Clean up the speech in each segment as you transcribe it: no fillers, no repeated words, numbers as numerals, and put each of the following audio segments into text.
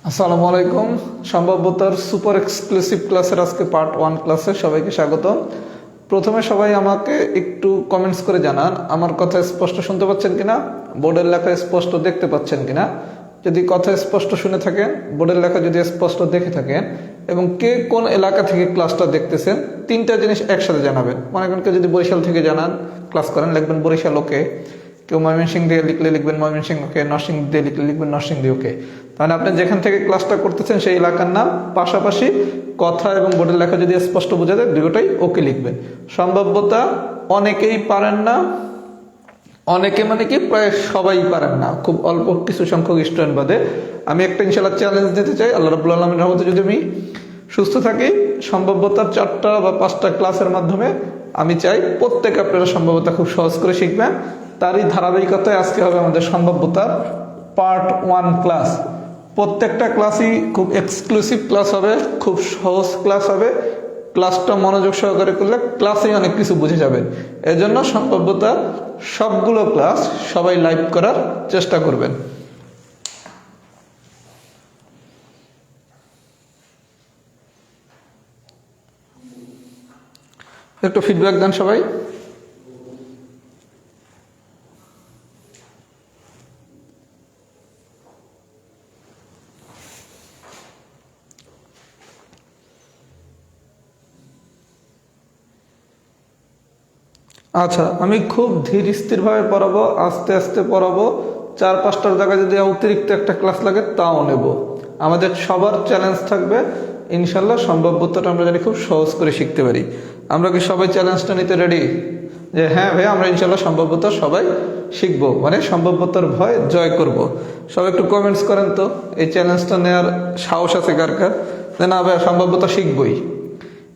আসসালামু আলাইকুম। সম্ভাব্যতার super exclusive ক্লাসের আজকে পার্ট 1 ক্লাসে সবাইকে স্বাগত। প্রথমে সবাই আমাকে একটু কমেন্টস করে জানান আমার কথা স্পষ্ট শুনতে পাচ্ছেন কিনা, বোর্ডের লেখা স্পষ্ট দেখতে পাচ্ছেন কিনা। যদি কথা স্পষ্ট শুনে থাকেন, বোর্ডের লেখা যদি স্পষ্ট দেখে থাকেন এবং কে কোন এলাকা থেকে ক্লাসটা দেখতেছেন, তিনটা জিনিস একসাথে জানাবেন। মনে করেন কেউ যদি বরিশাল থেকে জানান ক্লাস করেন, লিখবেন বরিশাল ওকে। কেউ ময়মনসিংহ দিয়ে লিখলে লিখবেন ময়মনসিংহ ওকে, নরসিংহ দিয়ে লিখলে লিখবেন নরসিংদী ওকে। তাহলে আপনি যেখান থেকে ক্লাসটা করতেছেন সেই এলাকার নাম, পাশাপাশি কথা এবং বোর্ডের লেখা যদি স্পষ্ট বোঝা যায় দুটোটাই ওকে লিখবেন। সম্ভাব্যতা অনেকেই পারেন না, অনেকে মানে কি প্রায় সবাই পারেন না, খুব অল্প কিছু সংখ্যক স্টুডেন্ট বাদে। আমি একটা ইনশাআল্লাহ চ্যালেঞ্জ দিতে চাই, আল্লাহ রাব্বুল আলামিনের রহমতে যদি আমি সুস্থ থাকি, সম্ভাব্যতার 4টা বা 5টা ক্লাসের মাধ্যমে আমি চাই প্রত্যেকে আপনারা সম্ভাব্যতা খুব সহজ করে শিখবেন। তারই ধারাবাহিকতায় আজকে হবে আমাদের সম্ভাব্যতার পার্ট 1 ক্লাস। প্রত্যেকটা ক্লাসই খুব এক্সক্লুসিভ ক্লাস হবে, খুব সহজ ক্লাস হবে। ক্লাসটা মনোযোগ সহকারে করলে ক্লাসেই অনেক কিছু বুঝে যাবেন। এজন্য সম্ভাব্যতা সবগুলো ক্লাস সবাই লাইভ করার চেষ্টা করবেন। একটু ফিডব্যাক দেন সবাই। আচ্ছা, আমি খুব ধীর স্থিরভাবে পড়াবো, আস্তে আস্তে পড়াবো। 4-5টার জায়গায় যদি অতিরিক্ত একটা ক্লাস লাগে তাও নেব। আমাদের সবার চ্যালেঞ্জ থাকবে ইনশাল্লাহ সম্ভাব্যতাটা আমরা জানি খুব সহজ করে শিখতে পারি। আমরা কি সবাই চ্যালেঞ্জটা নিতে রেডি? যে হ্যাঁ ভাই, আমরা ইনশাল্লাহ সম্ভাব্যতা সবাই শিখবো, মানে সম্ভাব্যতার ভয় জয় করব। সবাই একটু কমেন্টস করেন তো, এই চ্যালেঞ্জটা নেওয়ার সাহস আছে কার কার? যে না ভাই, সম্ভাব্যতা শিখবই,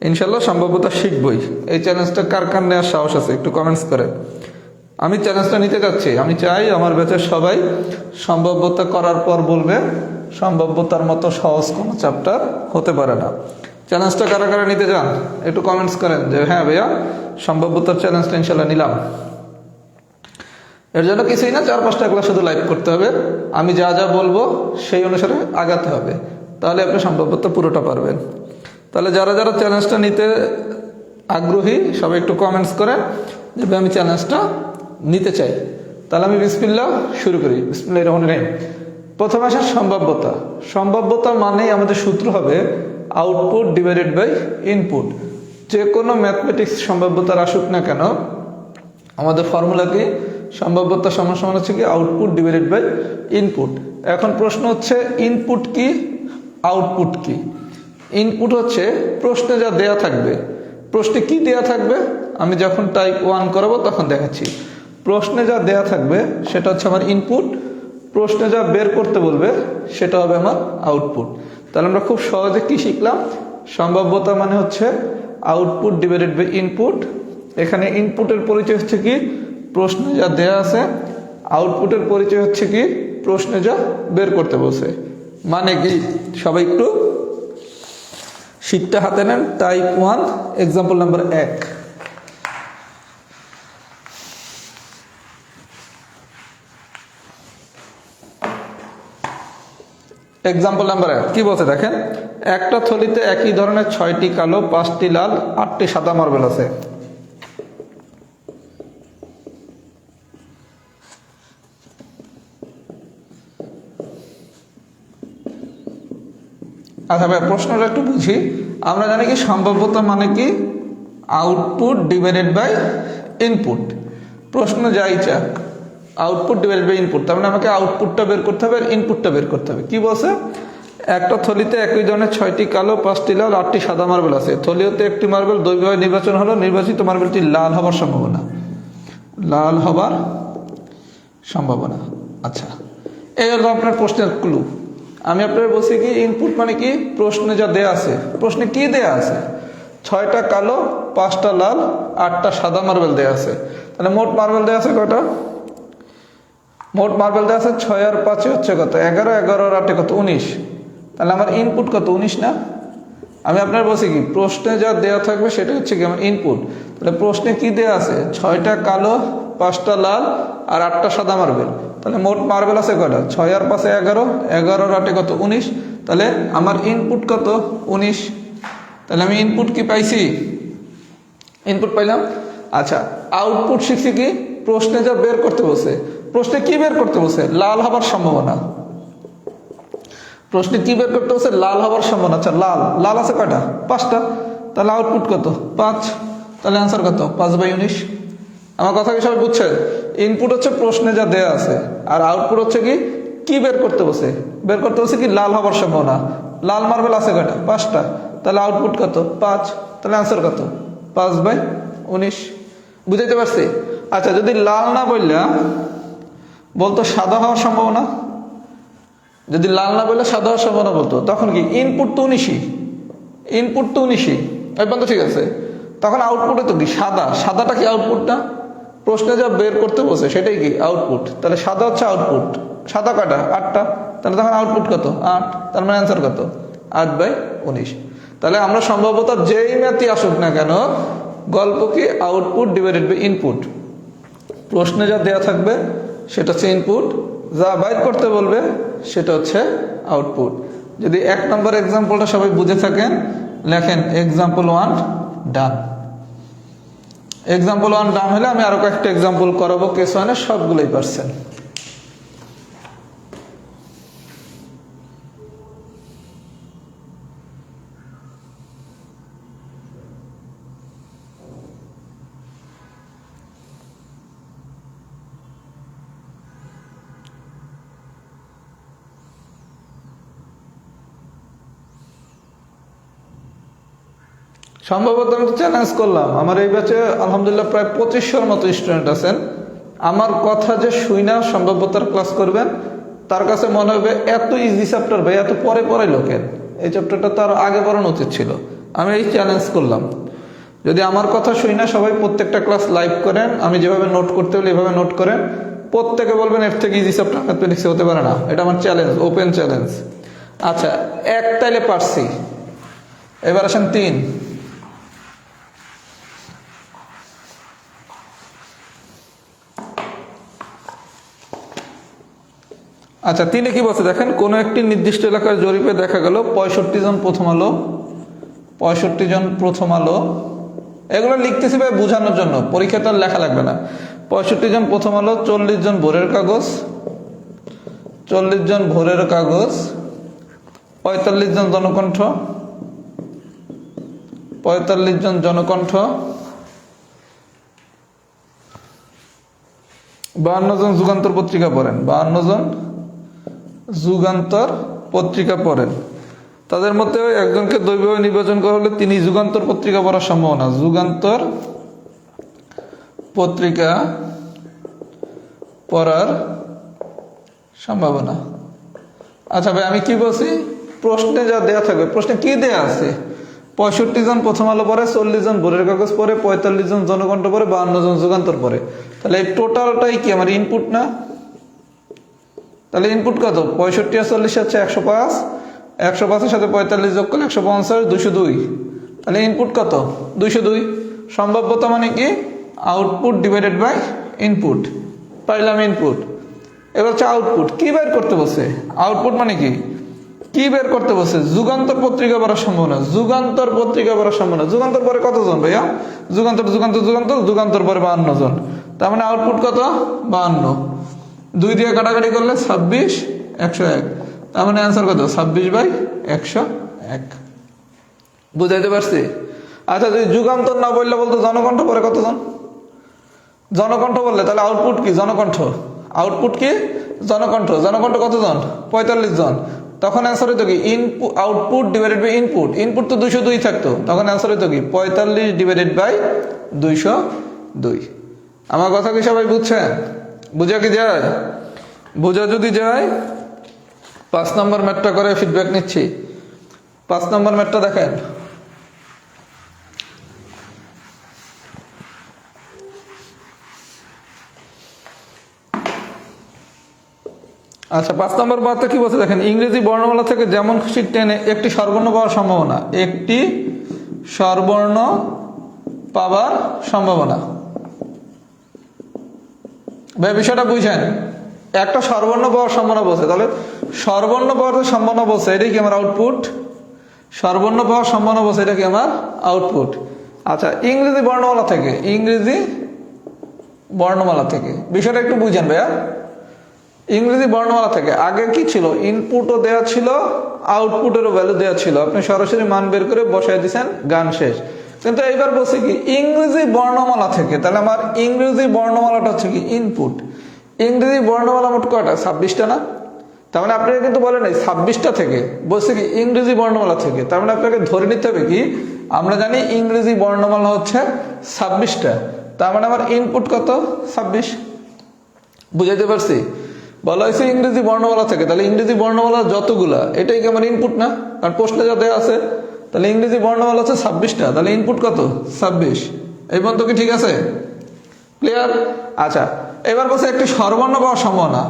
ইনশাল্লাহ সম্ভাব্যতা শিখবই। এই চ্যালেঞ্জটা কার কার নেওয়ার সাহস আছে একটু কমেন্টস করে। আমি চ্যালেঞ্জটা নিতে যাচ্ছি। আমি চাই আমার ব্যাচের সবাই সম্ভাব্যতা করার পর বলবে সম্ভাব্যতার মতো সহজ কোনো চ্যাপ্টার হতে পারে না। চ্যালেঞ্জটা কারা কারা নিতে চান একটু কমেন্টস করেন যে হ্যাঁ ভাইয়া, সম্ভাব্যতার চ্যালেঞ্জটা ইনশাল্লাহ নিলাম। এর জন্য কিছুই না, 4-5টা ক্লাস শুধু লাইভ করতে হবে। আমি যা যা বলবো সেই অনুসারে আগাতে হবে, তাহলে আপনি সম্ভাব্যতা পুরোটা পারবেন। তাহলে যারা যারা চ্যালেঞ্জটা নিতে আগ্রহী সবাই একটু কমেন্টস করেন যে আমি চ্যালেঞ্জটা নিতে চাই। তাহলে আমি বিসমিল্লাহ শুরু করি। বিসমিল্লাহির রহমানির রহিম। প্রথমে আসে সম্ভাব্যতা। সম্ভাব্যতা মানেই আমাদের সূত্র হবে আউটপুট ডিভাইডেড বাই ইনপুট। যে কোনো ম্যাথমেটিক্স সম্ভাব্যতার আসুক না কেন, আমাদের ফর্মুলা কি? সম্ভাব্যতা সমান সমান হচ্ছে কি আউটপুট ডিভাইডেড বাই ইনপুট। এখন প্রশ্ন হচ্ছে ইনপুট কি, আউটপুট কি? ইনপুট হচ্ছে প্রশ্নে যা দেয়া থাকবে। প্রশ্নে কি দেয়া থাকবে আমি যখন টাইপ 1 করাবো তখন দেখাচ্ছি। প্রশ্নে যা দেয়া থাকবে সেটা হচ্ছে আমার ইনপুট, প্রশ্নে যা বের করতে বলবে সেটা হবে আমার আউটপুট। তাহলে আমরা খুব সহজে কি শিখলাম? সম্ভাব্যতা মানে হচ্ছে আউটপুট ডিভাইডেড বাই ইনপুট। এখানে ইনপুটের পরিচয় হচ্ছে কি প্রশ্নে যা দেয়া আছে, আউটপুটের পরিচয় হচ্ছে কি প্রশ্নে যা বের করতে বলছে। মানে কি সবাই একটু শীটটা হাতে নেন। Type 1 example number 1। Example number 1 কি বলছে দেখেন, একটা থলিতে একই ধরনের 6টি কালো, 5টি লাল, 8টি সাদা মার্বেল আছে। আচ্ছা ভাই, প্রশ্নটা একটু বুঝি। আমরা জানি কি সম্ভাব্যতা মানে কি আউটপুট ডিভাইডেড বাই ইনপুট। প্রশ্ন যাই চাক আউটপুট ডিভাইডেড বাই ইনপুট, তার মানে আমাকে আউটপুটটা বের করতে হবে আর ইনপুটটা বের করতে হবে। কি বলছে? একটা থলিতে একই ধরনের 6টি কালো, 5টি লাল, 8টি সাদা মার্বেল আছে। থলিতে একটি মার্বেল দৈর্ঘ্যভাবে নির্বাচন হলো, নির্বাচিত মার্বেলটি লাল হবার সম্ভাবনা। লাল হবার সম্ভাবনা। আচ্ছা, এই হলো আপনার প্রশ্নের ক্লু। আমি আপনার বলছি কি ইনপুট মানে কি প্রশ্নে যা দেয়া আছে। প্রশ্নে কি দেয়া আছে? 6টা কালো, 5টা লাল, 8টা সাদা মার্বেল দেয়া আছে। তাহলে মোট মার্বেল দেয়া আছে কয়টা? মোট মার্বেল দেয়া আছে 6 আর 5 হচ্ছে কত? 11, 11 আর 8 কত? 19। তাহলে আমার ইনপুট কত? 19 না? আমি আপনার বলছি কি প্রশ্নে যা দেয়া থাকবে সেটা হচ্ছে কি আমার ইনপুট। তাহলে প্রশ্নে কি দেয়া আছে? 6টা কালো, 5টা লাল আর 8টা সাদা মার্বেল। তাহলে মোট মার্বেল আছে কয়টা? 6 আর 5 11, 11 আর 8 কত? 19। তাহলে আমার ইনপুট কত 19, তাহলে আমি ইনপুট কি পাইছি, ইনপুট পাইলাম। আচ্ছা আউটপুট শিখছি কি, প্রশ্নে যা বের করতে বলছে, প্রশ্নে কি বের করতে বলছে, লাল হবার সম্ভাবনা। প্রশ্নে কি বের করতে বলছে, লাল হবার সম্ভাবনা। আচ্ছা লাল, লাল আছে কয়টা, 5টা, তাহলে আউটপুট কত 5, তাহলে অ্যান্সার কত 5/19। আমার কথা কি সবাই বুঝছে? ইনপুট হচ্ছে প্রশ্নে যা দেয়া আছে, আর আউটপুট হচ্ছে কি, কি বের করতে বসে, বের করতে বসে কি লাল হবার সম্ভাবনা। লাল মার্বেল আছে কয়টা, 5টা, তাহলে আউটপুট কত 5, তাহলে অ্যান্সার কত 5/19। বুঝাইতে পারছি? আচ্ছা যদি লাল না বললা বলতো সাদা হওয়ার সম্ভাবনা, যদি লাল না বললে সাদা হওয়ার সম্ভাবনা বলতো, তখন কি ইনপুট তো 19, ইনপুট তো 19 এই পর্যন্ত ঠিক আছে। তখন আউটপুটে তো কি সাদা, সাদাটা কি আউটপুট না, প্রশ্নে যা বের করতে বসে সেটাই কি আউটপুট। তাহলে সাদা হচ্ছে আউটপুট, সাদা কয়টা 8টা, তাহলে তখন আউটপুট কত 8, তার মানে অ্যান্সার কত 8/19। তাহলে আমরা সম্ভবত যেই ম্যাথই আসুক না কেন, গল্প কি আউটপুট ডিভাইডেড বাই ইনপুট। প্রশ্নে যা দেয়া থাকবে সেটা হচ্ছে ইনপুট, যা বাইর করতে বলবে সেটা হচ্ছে আউটপুট। যদি 1 নম্বর এক্সাম্পলটা সবাই বুঝে থাকেন, লেখেন এক্সাম্পল 1 ডান। এক্সাম্পল 1 ডান হলে আমি আরো কয়েকটা এক্সাম্পল করাবো কেস 1 এর, সবগুলোই পারছেন। সম্ভবত আমি তো চ্যালেঞ্জ করলাম, আমার এই ব্যাচে আলহামদুলিল্লাহ প্রায় 2500-র মতো স্টুডেন্ট আছেন। আমার কথা যে শুইনা সম্ভবতার ক্লাস করবেন, তার কাছে মনে হবে এত ইজি চ্যাপ্টার ভাই, এত পরে পরে লোকের এই চ্যাপ্টারটা তো আরো আগে পড়ানো উচিত ছিল। আমি এই চ্যালেঞ্জ করলাম, যদি আমার কথা শুইনা সবাই প্রত্যেকটা ক্লাস লাইভ করেন, আমি যেভাবে নোট করতে বলি এভাবে নোট করেন, প্রত্যেকে বলবেন এর থেকে ইজি চ্যাপ্টার ম্যাথমেটিক্সে হতে পারে না। এটা আমার চ্যালেঞ্জ, ওপেন চ্যালেঞ্জ। আচ্ছা 1 তাইলে পারছি, এবার আসেন 3। আচ্ছা 3-এ কি বলছে দেখেন, কোন একটি নির্দিষ্ট এলাকার জরিপে দেখা গেল 65 জন প্রথম আলো, 65 জন প্রথম আলো, এগুলো লিখতেছি ভাই বোঝানোর জন্য, পরীক্ষাটা লেখা লাগবে না। 65 জন প্রথম আলো, 40 জন ভোরের কাগজ, 40 জন ভোরের কাগজ, 45 জন জনকণ্ঠ, 45 জন জনকণ্ঠ, 52 জন যুগান্তর পত্রিকা পড়েন, 52 জন যুগান্তর পত্রিকা পড়েন। তাদের মধ্যে একজনকে দৈবভাবে নির্বাচন করা হলে তিনি যুগান্তর পত্রিকা পড়ার সম্ভাবনা, যুগান্তর পত্রিকা পড়ার সম্ভাবনা। আচ্ছা ভাই আমি কি বলছি, প্রশ্নে যা দেয়া থাকবে, প্রশ্নে কি দেয়া আছে, 65 জন প্রথম আলো পড়ে, 40 জন ভোরের কাগজ পড়ে, 45 জন জনকণ্ঠ পড়ে, 52 জন যুগান্তর পড়ে। তাহলে এই টোটালটাই কি আমার ইনপুট না? তাহলে ইনপুট কত, 65 আর 40 হচ্ছে 105, 105-এর সাথে 45 যোগ করলে 150, 202, তাহলে ইনপুট কত 202। সম্ভাব্যতা মানে কি আউটপুট ডিভাইডেড বাই ইনপুট, পাইলাম ইনপুট। এবার হচ্ছে আউটপুট, কি বের করতে বসে, আউটপুট মানে কি, কি বের করতে বসে, যুগান্তর পত্রিকা পড়ার সম্ভাবনা, যুগান্তর পত্রিকা পড়ার সম্ভাবনা। যুগান্তর পরে কতজন ভাইয়া, যুগান্তর যুগান্তর যুগান্তর যুগান্তর পরে 52 জন, তার মানে আউটপুট কত 52, 2 দিয়ে কাটাকাটি করলে 26, 101, তার মানে অ্যান্সার কত 26/101। বুঝাইতে পারছি? আচ্ছা যদি যুগান্তর না বললে বলতো জনকণ্ঠ পরে কতজন, জনকণ্ঠ বললে তাহলে আউটপুট কি জনকণ্ঠ, আউটপুট কি জনকণ্ঠ, জনকণ্ঠ কতজন 45 জন, তখন অ্যান্সার হইতো কি input, output divided by input, input তো 202 থাকতো, তখন অ্যান্সার হইতো কি 45 ডিভাইডেড বাই 202। আমার কথা কি সবাই বুঝছেন? বুঝা কি যায়? বুঝা যদি যায় 5 নম্বর ম্যাথটা করে ফিডব্যাক নিচ্ছি। 5 নম্বর ম্যাথটা দেখেন, আচ্ছা 5 নম্বর বার্তা কি বলছে দেখেন, ইংরেজি বর্ণমালা থেকে যেমন খুশি টেনে একটি স্বরবর্ণ পাওয়ার সম্ভাবনা, একটি স্বরবর্ণ পাওয়ার সম্ভাবনা। ভাই বিষয়টা বুঝেন, একটা স্বরবর্ণ পাওয়ার সম্ভাবনা বলছে, তাহলে স্বরবর্ণ পাওয়ার যে সম্ভাবনা বলছে এটাই কি আমার আউটপুট, স্বরবর্ণ পাওয়ার সম্ভাবনা বলছে এটা কি আমার আউটপুট। আচ্ছা ইংরেজি বর্ণমালা থেকে, ইংরেজি বর্ণমালা থেকে বিষয়টা একটু বুঝেন ভাইয়া। ইংরেজি বর্ণমালা থেকে আগে কি ছিল, ইনপুটও দেওয়া ছিল, আউটপুটেরও ভ্যালু দেওয়া ছিল, আপনি সরাসরি মান বের করে বসাই দিয়েছেন, গান শেষ। কিন্তু এইবার বলছি কি ইংরেজি বর্ণমালা থেকে, তাহলে আমার ইংরেজি বর্ণমালাটা হচ্ছে কি ইনপুট। ইংরেজি বর্ণমালা মোট কয়টা, 26টা না? তার মানে আপনাকে কিন্তু বলে নাই 26টা থেকে, বলছে কি ইংরেজি বর্ণমালা থেকে। তার মানে আপনাকে ধরে নিতে হবে কি, আমরা জানি ইংরেজি বর্ণমালা হচ্ছে 26টা, তার মানে আমার ইনপুট কত, 26। বুঝাইতে পারছি? বলা হয়েছে ইংরেজি বর্ণমালা থেকে, তাহলে ইংরেজি বর্ণমালা যতগুলা এটাই কি আমার ইনপুট না? কারণ প্রশ্নে যা দেওয়া আছে, তাহলে ইংরেজি বর্ণমালা হচ্ছে 26টা, তাহলে ইনপুট কত, 26। এই পর্যন্ত কি ঠিক আছে, ক্লিয়ার? আচ্ছা এবার বলছে একটি স্বরবর্ণ পাওয়ার সম্ভাবনা।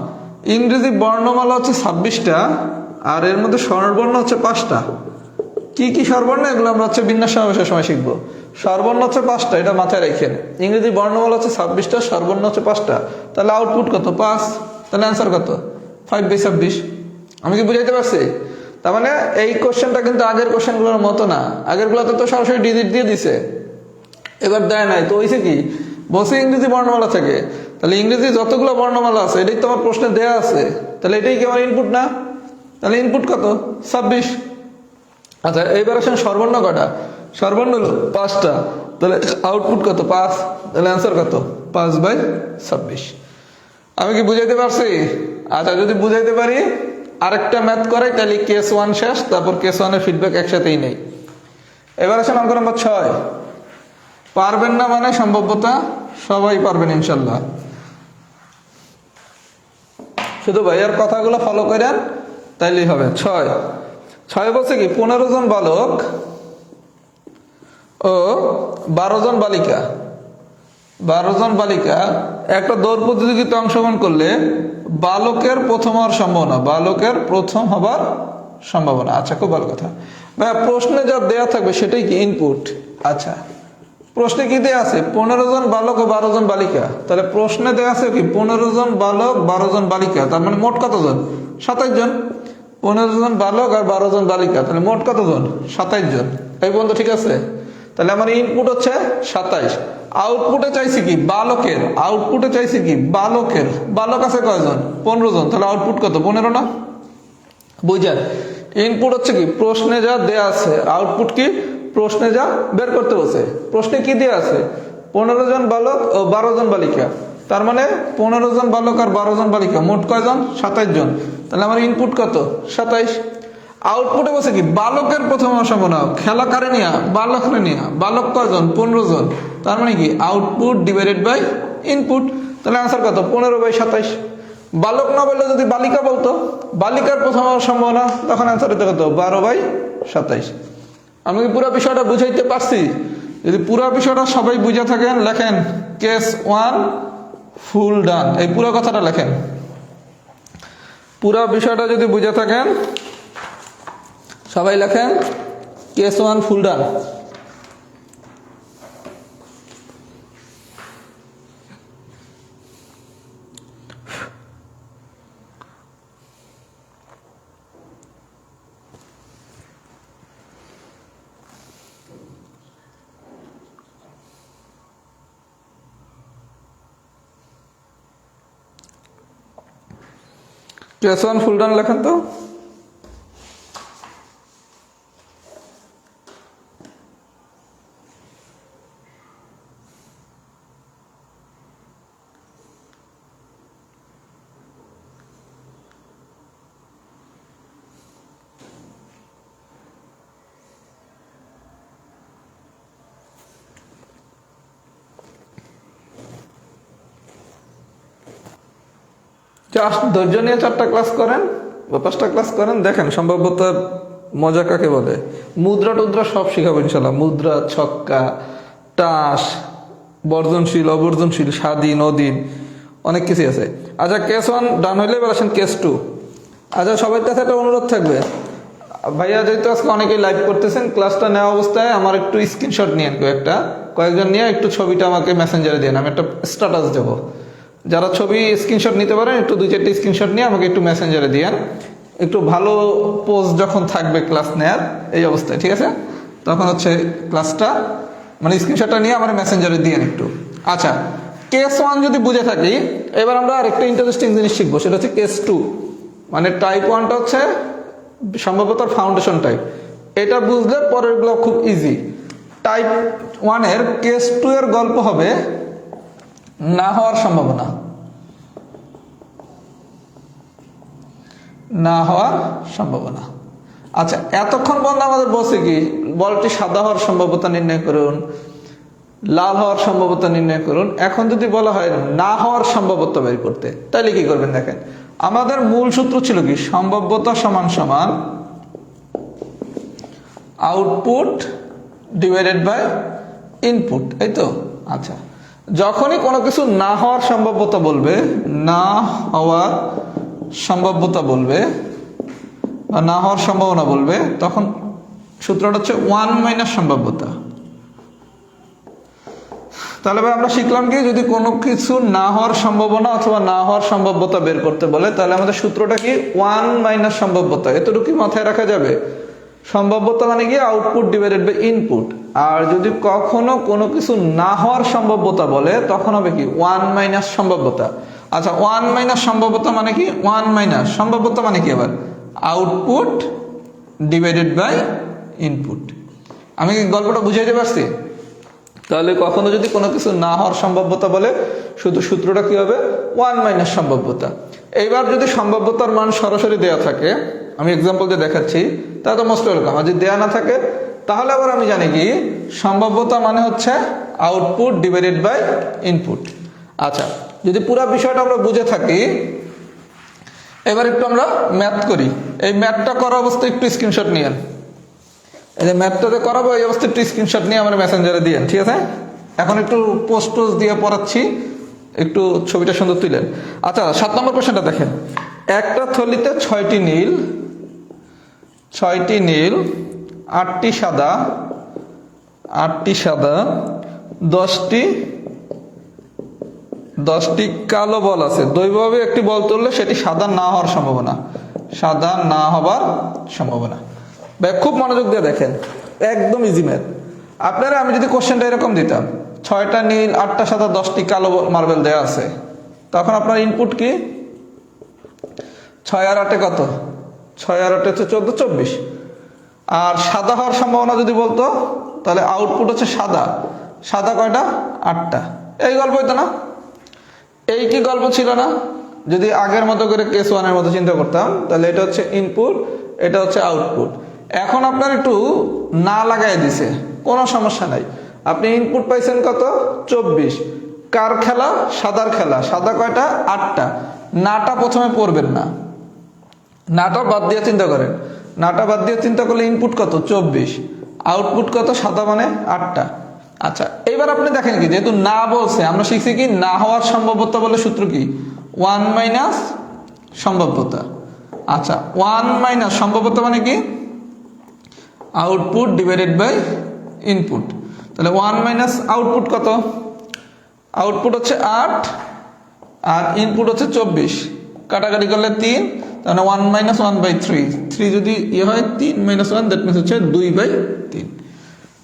ইংরেজি বর্ণমালা হচ্ছে 26টা, আর এর মধ্যে স্বরবর্ণ হচ্ছে 5টা। কি কি স্বরবর্ণ, এগুলো আমরা হচ্ছে বিন্যাস সমাবেশের সময় শিখবো। স্বরবর্ণ হচ্ছে 5টা, এটা মাথায় রেখেন। ইংরেজি বর্ণমালা হচ্ছে 26টা, স্বরবর্ণ হচ্ছে 5টা, তাহলে আউটপুট কত, 5। তাহলে অ্যান্সার কত, 5/26। আমি কি বুঝাইতে পারছি? তার মানে এই কোশ্চেনটা কিন্তু আগের কোশ্চেনগুলোর মতো না, আগেরগুলোতে তো সরাসরি ডিজিট দিয়ে দিছে, এবার দেয় নাই। তো হয়েছে কি, বসে ইংরেজি বর্ণমালা থেকে, তাহলে ইংরেজি যতগুলো বর্ণমালা আছে এটাই তো আমার প্রশ্নে দেয়া আছে, তাহলে এটাই কি আমার ইনপুট না? তাহলে ইনপুট কত, 26। আচ্ছা এইবার আসেন স্বরবর্ণ কটা, স্বরবর্ণ হলো 5টা, তাহলে আউটপুট কত, 5। তাহলে অ্যান্সার কত, 5/26। আমি কি বুঝাইতে পারছি? আচ্ছা যদি বুঝাইতে পারি আরেকটা ম্যাথ করাই, তাহলে কেস 1 শেষ, তারপর কেস 1-এর ফিডব্যাক একসাথেই নেই। এবার আসেন অঙ্ক নম্বর 6। পারবেন না মানে সম্ভাব্যতা সবাই পারবেন ইনশাল্লাহ, শুধু ভাইয়ার কথাগুলো ফলো করেন তাইলেই হবে। 6 বলছে কি 15 জন বালক ও 12 জন বালিকা, 12 জন বালিকা একটা দৌড় প্রতিযোগিতায় অংশগ্রহণ করলে বালকের প্রথম হওয়ার সম্ভাবনা, বালকের প্রথম হবার সম্ভাবনা। আচ্ছা খুব ভালো কথা ভাইয়া, প্রশ্নে যা দেয়া থাকবে সেটাই কি ইনপুট। আচ্ছা প্রশ্নে কি দেয়া আছে, 15 জন বালক ও 12 জন বালিকা, তাহলে প্রশ্নে দেয়া আছে কি 15 জন বালক 12 জন বালিকা, তার মানে মোট কতজন, 27 জন। 15 জন বালক আর 12 জন বালিকা, তাহলে মোট কতজন, 27 জন। এই বন্ধু ঠিক আছে? তাহলে আমার ইনপুট হচ্ছে 27, আউটপুটে চাইছি কি বালকের, আউটপুটে চাইছি কি বালকের, বালক আছে কয়জন, 15 জন, তাহলে আউটপুট কত, 15 না? বুঝছেন? ইনপুট হচ্ছে কি প্রশ্নে যা দেয়া আছে, আউটপুট কি প্রশ্নে যা বের করতে বলছে। প্রশ্নে কি দেয়া আছে, 15 জন বালক ও 12 জন বালিকা, তার মানে 15 জন বালক আর 12 জন বালিকা, মোট কয়জন, 27 জন। তাহলে আমার ইনপুট কত, 27। আউটপুটে বলছে কি বালকের প্রথম সম্ভাবনা, খেলা কারে নিয়া, বালকরে নিয়া, বালক কয়জন, 15 জন, তার মানে কি আউটপুট ডিভাইডেড বাই ইনপুট। তাহলে আনসার কত, 15/27। বালক না বললে যদি বালিকা বলতো, বালিকার প্রথম সম্ভাবনা, তখন আনসার হতে কত, 12/27। আমি কি পুরো বিষয়টা বুঝাইতে পারছি? যদি পুরো বিষয়টা সবাই বুঝে থাকেন লেখেন কেস 1 ফুল ডান, এই পুরো কথাটা লেখেন। পুরো বিষয়টা যদি বুঝে থাকেন সবাই লেখেন কেস 1 ফুল ডান। কেস 1 ফুল ডান লেখেন তো। জাস্ট ধৈর্য নিয়ে 4টা ক্লাস করেন বা 5টা ক্লাস করেন, দেখেন সম্ভাব্যতার মজা কাকে বলে। মুদ্রা টুদ্রা সব শিখাবো ইনশাল্লাহ, মুদ্রা, ছক্কা, টাস, বর্জনশীল, অবর্জনশীল, স্বাধীন, অধীন, অনেক কিছু আছে। আচ্ছা কেস 1 ডান হইলে এবার আসেন কেস 2। আচ্ছা সবার কাছে একটা অনুরোধ থাকবে, ভাইয়া যেহেতু আজকে অনেকেই লাইভ করতেছেন, ক্লাসটা নেওয়া অবস্থায় আমার একটু স্ক্রিনশট নিয়ে কয়েকজন নিয়ে একটু ছবিটা আমাকে মেসেঞ্জারে দিন, আমি একটা স্ট্যাটাস দেবো। যারা ছবি স্ক্রিনশট নিতে পারেন একটু 2-4টি স্ক্রিনশট নিয়ে আমাকে একটু মেসেঞ্জারে দিয়েন। একটু ভালো পোজ যখন থাকবে ক্লাস নেয়ার এই অবস্থায়, ঠিক আছে, তখন হচ্ছে ক্লাসটা মানে স্ক্রিনশটটা নিয়ে আমার মেসেঞ্জারে দিয়ে একটু। আচ্ছা, কেস 1 যদি বুঝে থাকি, এবার আমরা আরেকটা ইন্টারেস্টিং জিনিস শিখবো, সেটা হচ্ছে কেস 2। মানে টাইপ 1টা হচ্ছে সম্ভবতার ফাউন্ডেশন টাইপ, এটা বুঝলে পরেরগুলো খুব ইজি। টাইপ 1 এর কেস 2 এর গল্প হবে না হওয়ার সম্ভাবনা, না হওয়ার সম্ভাবনা। আচ্ছা, এতক্ষণ পর্যন্ত আমাদের বলছে কি বলটি সাদা হওয়ার সম্ভাবনা নির্ণয় করুন, লাল হওয়ার সম্ভাবনা নির্ণয় করুন। এখন যদি বলা হয় না হওয়ার সম্ভাবনা বের করতে, তাহলে কি করবেন দেখেন, আমাদের মূল সূত্র ছিল কি সম্ভাব্যতা সমান সমান আউটপুট ডিভাইডেড বাই ইনপুট, এই তো। আচ্ছা, যখনই কোনো কিছু না হওয়ার সম্ভাব্যতা বলবে, না হওয়ার সম্ভাব্যতা বলবে বা না হওয়ার সম্ভাবনা বলবে, তখন সূত্রটা হচ্ছে 1 মাইনাস সম্ভাব্যতা। তাহলে ভাই আমরা শিখলাম কি, যদি কোনো কিছু না হওয়ার সম্ভাবনা অথবা না হওয়ার সম্ভাব্যতা বের করতে বলে, তাহলে আমাদের সূত্রটা কি 1 মাইনাস সম্ভাব্যতা। এতটুকু মাথায় রাখা যাবে। সম্ভাব্যতা মানে কি আউটপুট ডিভাইডেড বাই ইনপুট। আর যদি কখনো কোনো কিছু না হওয়ার সম্ভাব্যতা বলে, তখন হবে কি 1 মাইনাস সম্ভাব্যতা। আচ্ছা, 1 মাইনাস সম্ভাব্যতা মানে কি, 1 মাইনাস সম্ভাব্যতা মানে কি আবার আউটপুট ডিভাইডেড বাই ইনপুট। আমি কি গল্পটা বুঝাইতে পারছি? তাহলে কখনো যদি কোনো কিছু না হওয়ার সম্ভাব্যতা বলে, শুধু সূত্রটা কি হবে 1 মাইনাস সম্ভাব্যতা। এইবার যদি সম্ভাব্যতার মান সরাসরি দেয়া থাকে, আমি এক্সাম্পল দিয়ে দেখাচ্ছি, তা তো মোস্ট ওয়েলকাম। আর যদি দেয়া না থাকে, তাহলে আবার আমি জানি কি সম্ভাব্যতা মানে হচ্ছে আউটপুট ডিভাইডেড বাই ইনপুট। আচ্ছা, যদি পুরো বিষয়টা আমরা বুঝে থাকি, এবার একটু আমরা ম্যাথ করি। এই ম্যাথটা করা অবস্থায় একটু স্ক্রিনশট নিয়েন। এই যে ম্যাথটাতে করাবো, এই অবস্থায় একটু স্ক্রিনশট নিয়ে আমার মেসেঞ্জারে দিয়েন, ঠিক আছে? এখন একটু পোস্ট দিয়ে পড়াচ্ছি, একটু ছবিটা সুন্দর তুলেন। আচ্ছা, 7 নম্বর কোশ্চেনটা দেখেন। একটা থলিতে 6টি নীল, 8টি সাদা, 10টি কালো বল আছে। দৈবভাবে একটি বল তুললে সেটি সাদা না হওয়ার সম্ভাবনা, সাদা না হবার সম্ভাবনা। ভাই খুব মনোযোগ দিয়ে দেখেন, একদম ইজি ম্যাথ। আপনারা আমি যদি কোশ্চেনটা এরকম দিতাম, 6টা নীল, 8টা সাদা, 10টি কালো মার্বেল দেয়া আছে, তখন আপনার ইনপুট কি 6 আর 8 কত? 6 আর 8 হচ্ছে 14, 24। আর সাদা হওয়ার সম্ভাবনা যদি বলতো, তাহলে আউটপুট হচ্ছে সাদা। সাদা কয়টা? 8টা। এই গল্প হইতো না? এই কি গল্প ছিল না? যদি আগের মতো করে কেস 1 এর মতো চিন্তা করতাম, তাহলে এটা হচ্ছে ইনপুট, এটা হচ্ছে আউটপুট। এখন আপনার একটু না লাগাই দিছে, কোনো সমস্যা নাই। আপনি ইনপুট পাইছেন কত? 24। কার খেলা? সাদার খেলা। সাদা কয়টা? 8টা। নাটা প্রথমে পড়বেন না, নাটা বাদ দিয়ে চিন্তা করেন। নাটা বাদ দিয়ে চিন্তা করলে ইনপুট কত? 24। আউটপুট কত? সাদা মানে 8টা। আচ্ছা, এইবার আপনি দেখেন কি, যেহেতু না বলছে, আমরা শিখছি কি না হওয়ার সম্ভাব্যতা বলে সূত্র কি 1 মাইনাস সম্ভাব্যতা। আচ্ছা, 1 মাইনাস সম্ভাব্যতা মানে কি আউটপুট ডিভাইডেড বাই ইনপুট। তাহলে 1 মাইনাস আউটপুট কত? আউটপুট হচ্ছে 8 আর ইনপুট হচ্ছে 24। কাটাকাটি করলে 3, তাহলে 1 মাইনাস 1/3। 3 যদি ইয়ে হয় 3 মাইনাস 1, দ্যাট মিনস হচ্ছে 2/3।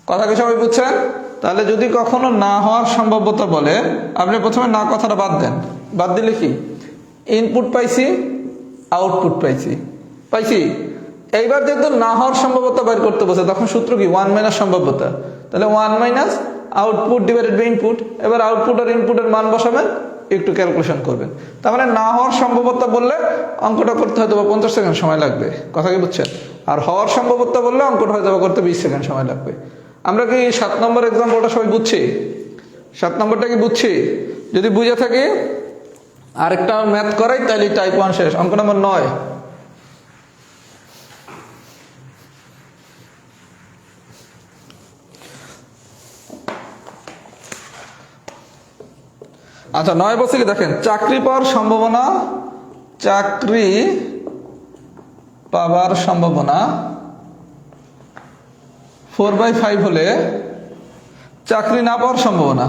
কথা কি সবাই বুঝছেন? তাহলে যদি কখনো না হওয়ার সম্ভাব্যতা বলে, আপনি প্রথমে না কথাটা বাদ দেন। বাদ দিলে কি ইনপুট পাইছি, আউটপুট পাইছি। এইবার যেহেতু না হওয়ার সম্ভাব্যতা বের করতে বসে, তখন সূত্র কি 1 মাইনাস সম্ভাব্যতা। তাহলে 1 minus output divided by input. এবার আউটপুট আর ইনপুটের মান বসাবেন, একটু ক্যালকুলেশন করবেন। তার মানে না হওয়ার সম্ভাব্যতা বললে অঙ্কটা করতে হয়তো 50 সেকেন্ড সময় লাগবে। কথা কি বুঝছেন? আর হওয়ার সম্ভাব্যতা বললে অঙ্কটা হয়তো করতে 20 সেকেন্ড সময় লাগবে। আমরা কি 7 নম্বর এক্সাম্পলটা সবাই বুঝছি? 7 নম্বরটা কি বুঝছি? যদি বুঝে থাকি আরেকটা ম্যাথ করাই, তাহলে টাইপ 1 শেষ। অঙ্ক নম্বর 9। আচ্ছা, 9 বলছে কি দেখেন, চাকরি পাওয়ার সম্ভাবনা 4/5 হলে চাকরি না পাওয়ার সম্ভাবনা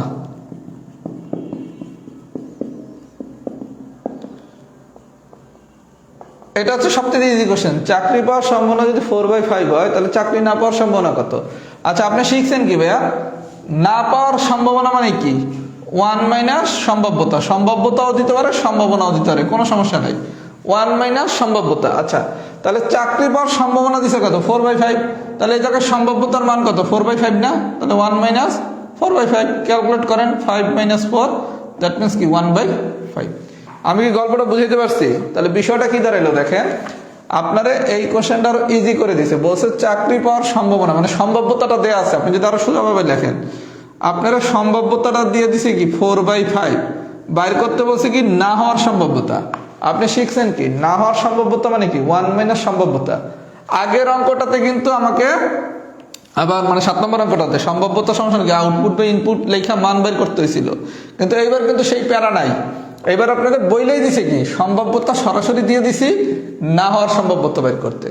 এটা হচ্ছে সবথেকে ইজি কোশ্চেন। চাকরি পাওয়ার সম্ভাবনা যদি 4/5 হয় তাহলে চাকরি না পাওয়ার সম্ভাবনা কত? আচ্ছা আপনি শিখছেন কি ভাইয়া? না পাওয়ার সম্ভাবনা মানে কি? 1 মাইনাস সম্ভাব্যতা। সম্ভাব্যতাও দিতে পারে, সম্ভাবনাও দিতে পারে, কোনো সমস্যা নাই। 1 মাইনাস সম্ভাব্যতা। আচ্ছা তাহলে চাকরি পাওয়ার সম্ভাবনা দিছে কত? 4/5। তাহলে এই জায়গায় সম্ভাব্যতার মান কত? 4/5 না? তাহলে 1 মাইনাস 4/5 ক্যালকুলেট করেন। 5 মাইনাস 4 দ্যাট মিনস কি 1/5। আমি কি গল্পটা বুঝাইতে পারছি? তাহলে বিষয়টা কি দাঁড়াইলো দেখেন, আপনারা এই কোশ্চেনটা আরো ইজি করে দিছে। বলছে চাকরি পাওয়ার সম্ভাবনা মানে সম্ভাব্যতাটা দেয়া আছে, আপনি যদি আরো সোজাভাবে লেখেন, আপনারা সম্ভাব্যতাটা দিয়ে দিছে কি 4/5, বাইর করতে বলছে কি না হওয়ার সম্ভাব্যতা। আপনি শিখছেন কি না হওয়ার সম্ভাব্যতা মানে কি 1 মাইনাস সম্ভাব্যতা। আগের অঙ্কটাতে কিন্তু আমাকে আবার মানে 7 নম্বর অঙ্কটাতে সম্ভাব্যতা সমস্যা কি আউটপুট বা ইনপুট লেখা মান বের করতে হয়েছিল, কিন্তু এইবার কিন্তু সেই প্যারা নাই। এবার আপনাদের বইলেই দিছে কি সম্ভাব্যতা সরাসরি দিয়ে দিছি না হওয়ার সম্ভাব্যতা বের করতে।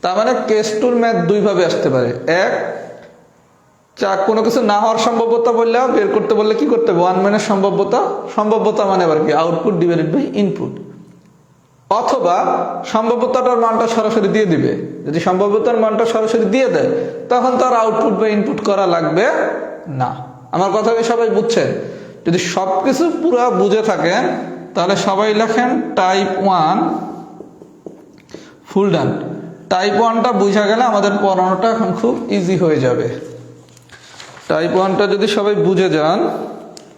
তার মানে কেস টুর ম্যাথ দুই ভাবে আসতে পারে। এক, কোনো কিছু না হওয়ার সম্ভাব্যতা বললে বের করতে বললে কি করতে হবে? 1 মাইনাস সম্ভাব্যতা। সম্ভাব্যতা মানে আবার কি আউটপুট ডিভাইডেড বাই ইনপুট। অথবা সম্ভাব্যতাটার মানটা সরাসরি দিয়ে দিবে। যদি সম্ভাব্যতার মানটা সরাসরি দিয়ে দেয় তখন তার আউটপুট বা ইনপুট করা লাগবে না। আমার কথা কি সবাই বুঝছেন? যদি সবকিছু পুরা বুঝে থাকেন তাহলে সবাই লেখেন টাইপ 1 ফুল ডান। টাইপ 1টা বুঝা গেলে আমাদের পড়ানোটা এখন খুব ইজি হয়ে যাবে। টাইপ 1টা যদি সবাই বুঝে যান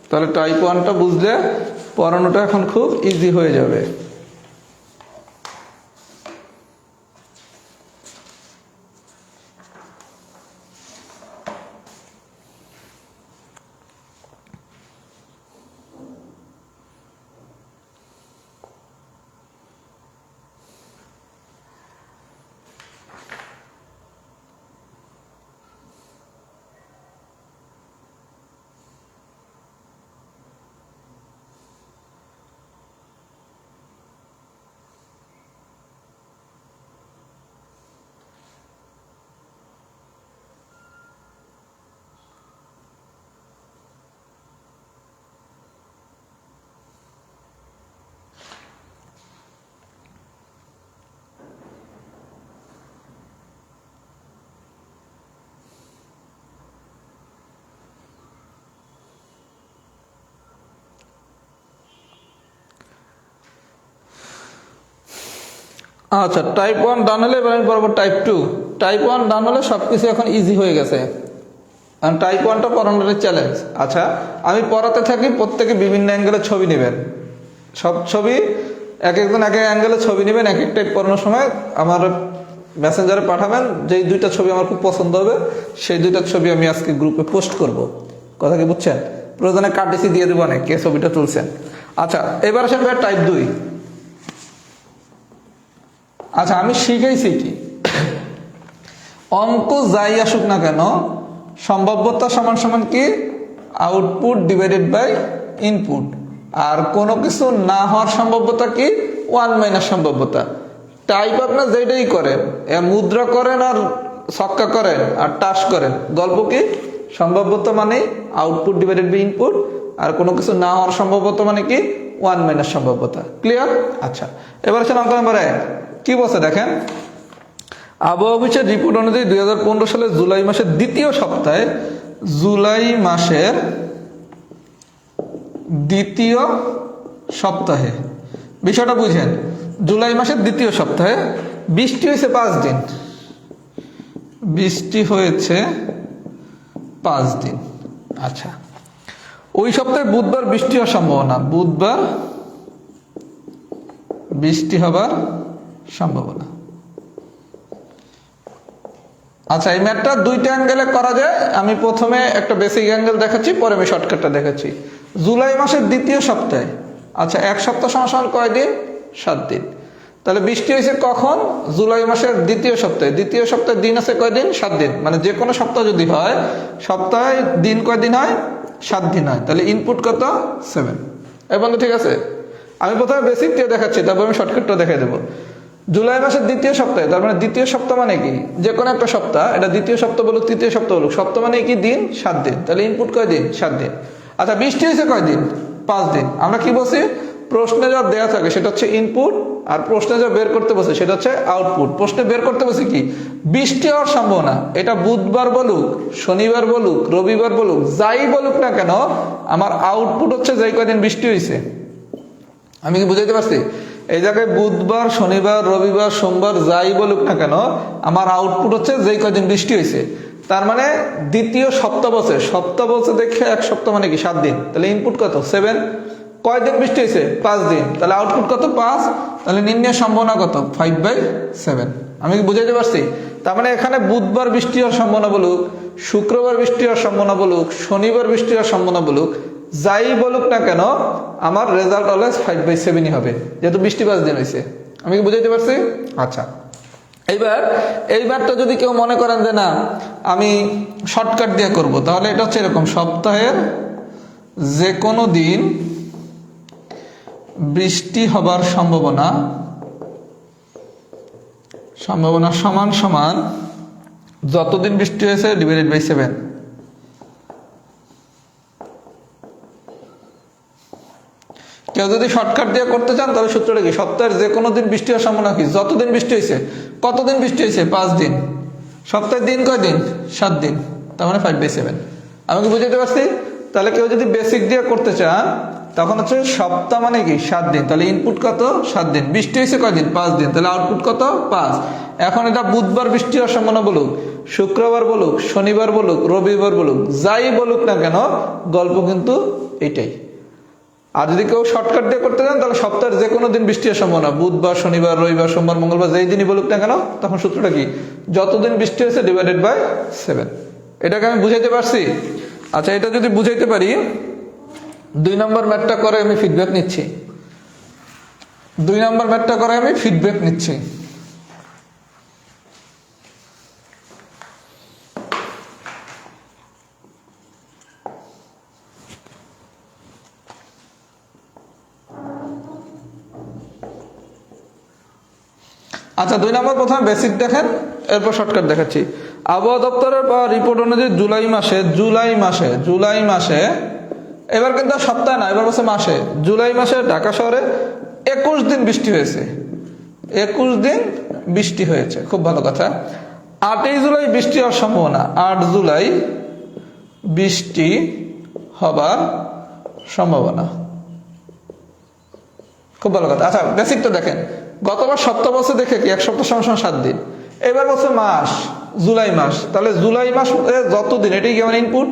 তাহলে টাইপ 1টা বুঝলে পড়ানোটা এখন খুব ইজি হয়ে যাবে। আচ্ছা টাইপ 1 ডান হলে এবার আমি বলবো টাইপ 2। টাইপ 1 ডান হলে সবকিছু এখন ইজি হয়ে গেছে। কারণ টাইপ 1টা পড়ানোর চ্যালেঞ্জ। আচ্ছা আমি পড়াতে থাকি, প্রত্যেকে বিভিন্ন অ্যাঙ্গেলের ছবি নেবেন। সব ছবি এক একজন এক এক অ্যাঙ্গেলের ছবি নেবেন। এক এক টাইপ পড়ানোর সময় আমার মেসেঞ্জারে পাঠাবেন, যেই দুইটা ছবি আমার খুব পছন্দ হবে সেই দুইটা ছবি আমি আজকে গ্রুপে পোস্ট করব। কথা কি বুঝছেন? প্রয়োজনে কাটিসি দিয়ে দেবো অনেক কে ছবিটা তুলছেন। আচ্ছা এবার আসেন টাইপ 2। আচ্ছা আমি শিখেছি কি অঙ্ক যাই আসুক না কেন সম্ভাব্যতা সমান সমান কি আউটপুট ডিভাইডেড বাই ইনপুট। আর কোনো কিছু না হওয়ার সম্ভাব্যতা কি 1 মাইনাস সম্ভাব্যতা। টাইপ আপনার যেটাই করেন, মুদ্রা করেন আর ছক্কা করেন আর টাস করেন, গল্প কি সম্ভাব্যতা মানে আউটপুট ডিভাইডেড বাই ইনপুট, আর কোনো কিছু না হওয়ার সম্ভাব্যতা মানে কি 1 মাইনাস সম্ভাব্যতা। ক্লিয়ার? আচ্ছা এবার আসেন অঙ্ক নাম্বার 1। কি বলছে দেখেন, আবহাওয়া অফিসের রিপোর্ট অনুযায়ী 2015 সালের জুলাই মাসের দ্বিতীয় সপ্তাহে বিষয়টা বুঝেন। জুলাই মাসের দ্বিতীয় সপ্তাহে বৃষ্টি হয়েছে 5 দিন। বৃষ্টি হয়েছে 5 দিন। আচ্ছা ওই সপ্তাহে বুধবার বৃষ্টি হওয়ার সম্ভাবনা। বুধবার বৃষ্টি হবার সম্ভাবনা। আচ্ছা এই ম্যাথটা দুইটা অ্যাঙ্গেলে করা যায়। আমি প্রথমে একটা বেসিক অ্যাঙ্গেল দেখাচ্ছি, পরে আমি শর্টকাটটা দেখাচ্ছি। জুলাই মাসের দ্বিতীয় সপ্তাহে, আচ্ছা এক সপ্তাহ সমান কয় দিন? 7 দিন। তাহলে বৃষ্টি হয়েছে কখন? জুলাই মাসের দ্বিতীয় সপ্তাহে। দ্বিতীয় সপ্তাহে দিন আছে কয় দিন? 7 দিন। মানে যে কোনো সপ্তাহ যদি হয়, সপ্তাহে দিন কয় দিন হয়? 7 দিন হয়। তাহলে ইনপুট কত? 7। এই বন্ধু ঠিক আছে? আমি প্রথমে বেসিকটিও দেখাচ্ছি, তারপর আমি শর্টকাটটা দেখাই দেবো। জুলাই মাসের দ্বিতীয় সপ্তাহে, তার মানে দ্বিতীয় সপ্তাহ মানে কি যে কোনো একটা সপ্তাহ, এটা দ্বিতীয় সপ্তাহ বলুক তৃতীয় সপ্তাহ বলুক, সপ্তাহ মানে কি দিন? 7 দিন। তাহলে ইনপুট কয় দিন? 7 দিন। আচ্ছা বৃষ্টি হয়েছে কয় দিন? 5 দিন। আমরা কি বলছি? প্রশ্নে যা দেয়া থাকে সেটা হচ্ছে ইনপুট, আর প্রশ্নে যা বের করতে বসে সেটা হচ্ছে আউটপুট। প্রশ্নে বের করতে বসে কি বৃষ্টি হওয়ার সম্ভাবনা, এটা বুধবার বলুক, শনিবার বলুক, রবিবার বলুক, যাই বলুক না কেন আমার আউটপুট হচ্ছে যেই কয়দিন বৃষ্টি হয়েছে। আমি কি বুঝাইতে পারছি? এই জায়গায় বুধবার, শনিবার, রবিবার, সোমবার যাই বলুক না কেন আমার আউটপুট হচ্ছে যেই কয়দিন বৃষ্টি হয়েছে। তার মানে দ্বিতীয় সপ্তাহ বলছে দেখে এক সপ্তাহ মানে কি 7 দিন, তাহলে ইনপুট কত 7। কয়দিন বৃষ্টি হয়েছে 5 দিন, তাহলে আউটপুট কত 5, তাহলে নির্ণয়ের সম্ভাবনা কত 5/7। আমি কি বুঝাইতে পারছি? তার মানে এখানে বুধবার বৃষ্টি হওয়ার সম্ভাবনা বলুক, শুক্রবার বৃষ্টি হওয়ার সম্ভাবনা বলুক, শনিবার বৃষ্টি হওয়ার সম্ভাবনা বলুক, যাই বলুক না কেন আমার রেজাল্ট অলওয়েজ 5/7ই হবে, যেহেতু বৃষ্টি 5 দিন হয়েছে। আমি কি বুঝাইতে পারছি? আচ্ছা, এইবারটা যদি কেউ মনে করেন যে না আমি শর্টকাট দিয়ে করব, তাহলে এটা হচ্ছে এরকম: সপ্তাহের যে কোনো দিন বৃষ্টি হবার সম্ভাবনা সমান সমান যতদিন বৃষ্টি হয়েছে ডিভাইডেড বাই 7। কেউ যদি শর্টকাট দিয়ে করতে চান তাহলে সূত্রটা কি, সপ্তাহের যে কোনো দিন বৃষ্টি হওয়ার সম্ভাবনা কি যতদিন বৃষ্টি হয়েছে। কতদিন বৃষ্টি হয়েছে 5 দিন, সপ্তাহের দিন কয় দিন 7 দিন, তার মানে 5/7। আমি কি বুঝাতে পারছি? তাহলে কেউ যদি বেসিক দিয়ে করতে চান তখন হচ্ছে সপ্তাহ মানে কি 7 দিন, তাহলে ইনপুট কত 7 দিন, বৃষ্টি হয়েছে কয় দিন 5 দিন, তাহলে আউটপুট কত 5। এখন এটা বুধবার বৃষ্টি হওয়ার সম্ভাবনা বলুক, শুক্রবার বলুক, শনিবার বলুক, রবিবার বলুক, যাই বলুক না কেন গল্প কিন্তু এইটাই। আর যদি কেউ শর্টকাট দিয়ে করতে চান তাহলে সপ্তাহের যে কোনো দিন বৃষ্টি হওয়ার সম্ভাবনা, বুধবার, শনিবার, রবিবার, সোমবার, মঙ্গলবার, যেই দিনই বলুক না কেন তখন সূত্রটা কি যতদিন বৃষ্টি হয়েছে ডিভাইডেড বাই 7। এটাকে আমি বুঝাইতে পারছি? আচ্ছা, এটা যদি বুঝাইতে পারি 2 নম্বর ম্যাথটা করে আমি ফিডব্যাক নিচ্ছি। 2 নম্বর ম্যাথটা করে আমি ফিডব্যাক নিচ্ছি। আচ্ছা, 2 নম্বর প্রথমে বেসিক দেখেন, এরপর শর্টকাট দেখাচ্ছি। আবহাওয়া দপ্তরের রিপোর্ট অনুযায়ী জুলাই মাসে এবার কিন্তু সপ্তাহে না, এবার বলছে মাসে, জুলাই মাসে ঢাকা শহরে 21 দিন বৃষ্টি হয়েছে। 21 দিন বৃষ্টি হয়েছে, খুব ভালো কথা। 8 জুলাই বৃষ্টি হওয়ার সম্ভাবনা, 8 জুলাই বৃষ্টি হবার সম্ভাবনা, খুব ভালো কথা। আচ্ছা, বেসিকটা দেখেন, গতবার সপ্তাহ বলছে দেখে কি এক সপ্তাহ সমান 7 দিন, এবার বলছে মাস, জুলাই মাস, তাহলে জুলাই মাস যত দিন এটাই কেমন ইনপুট।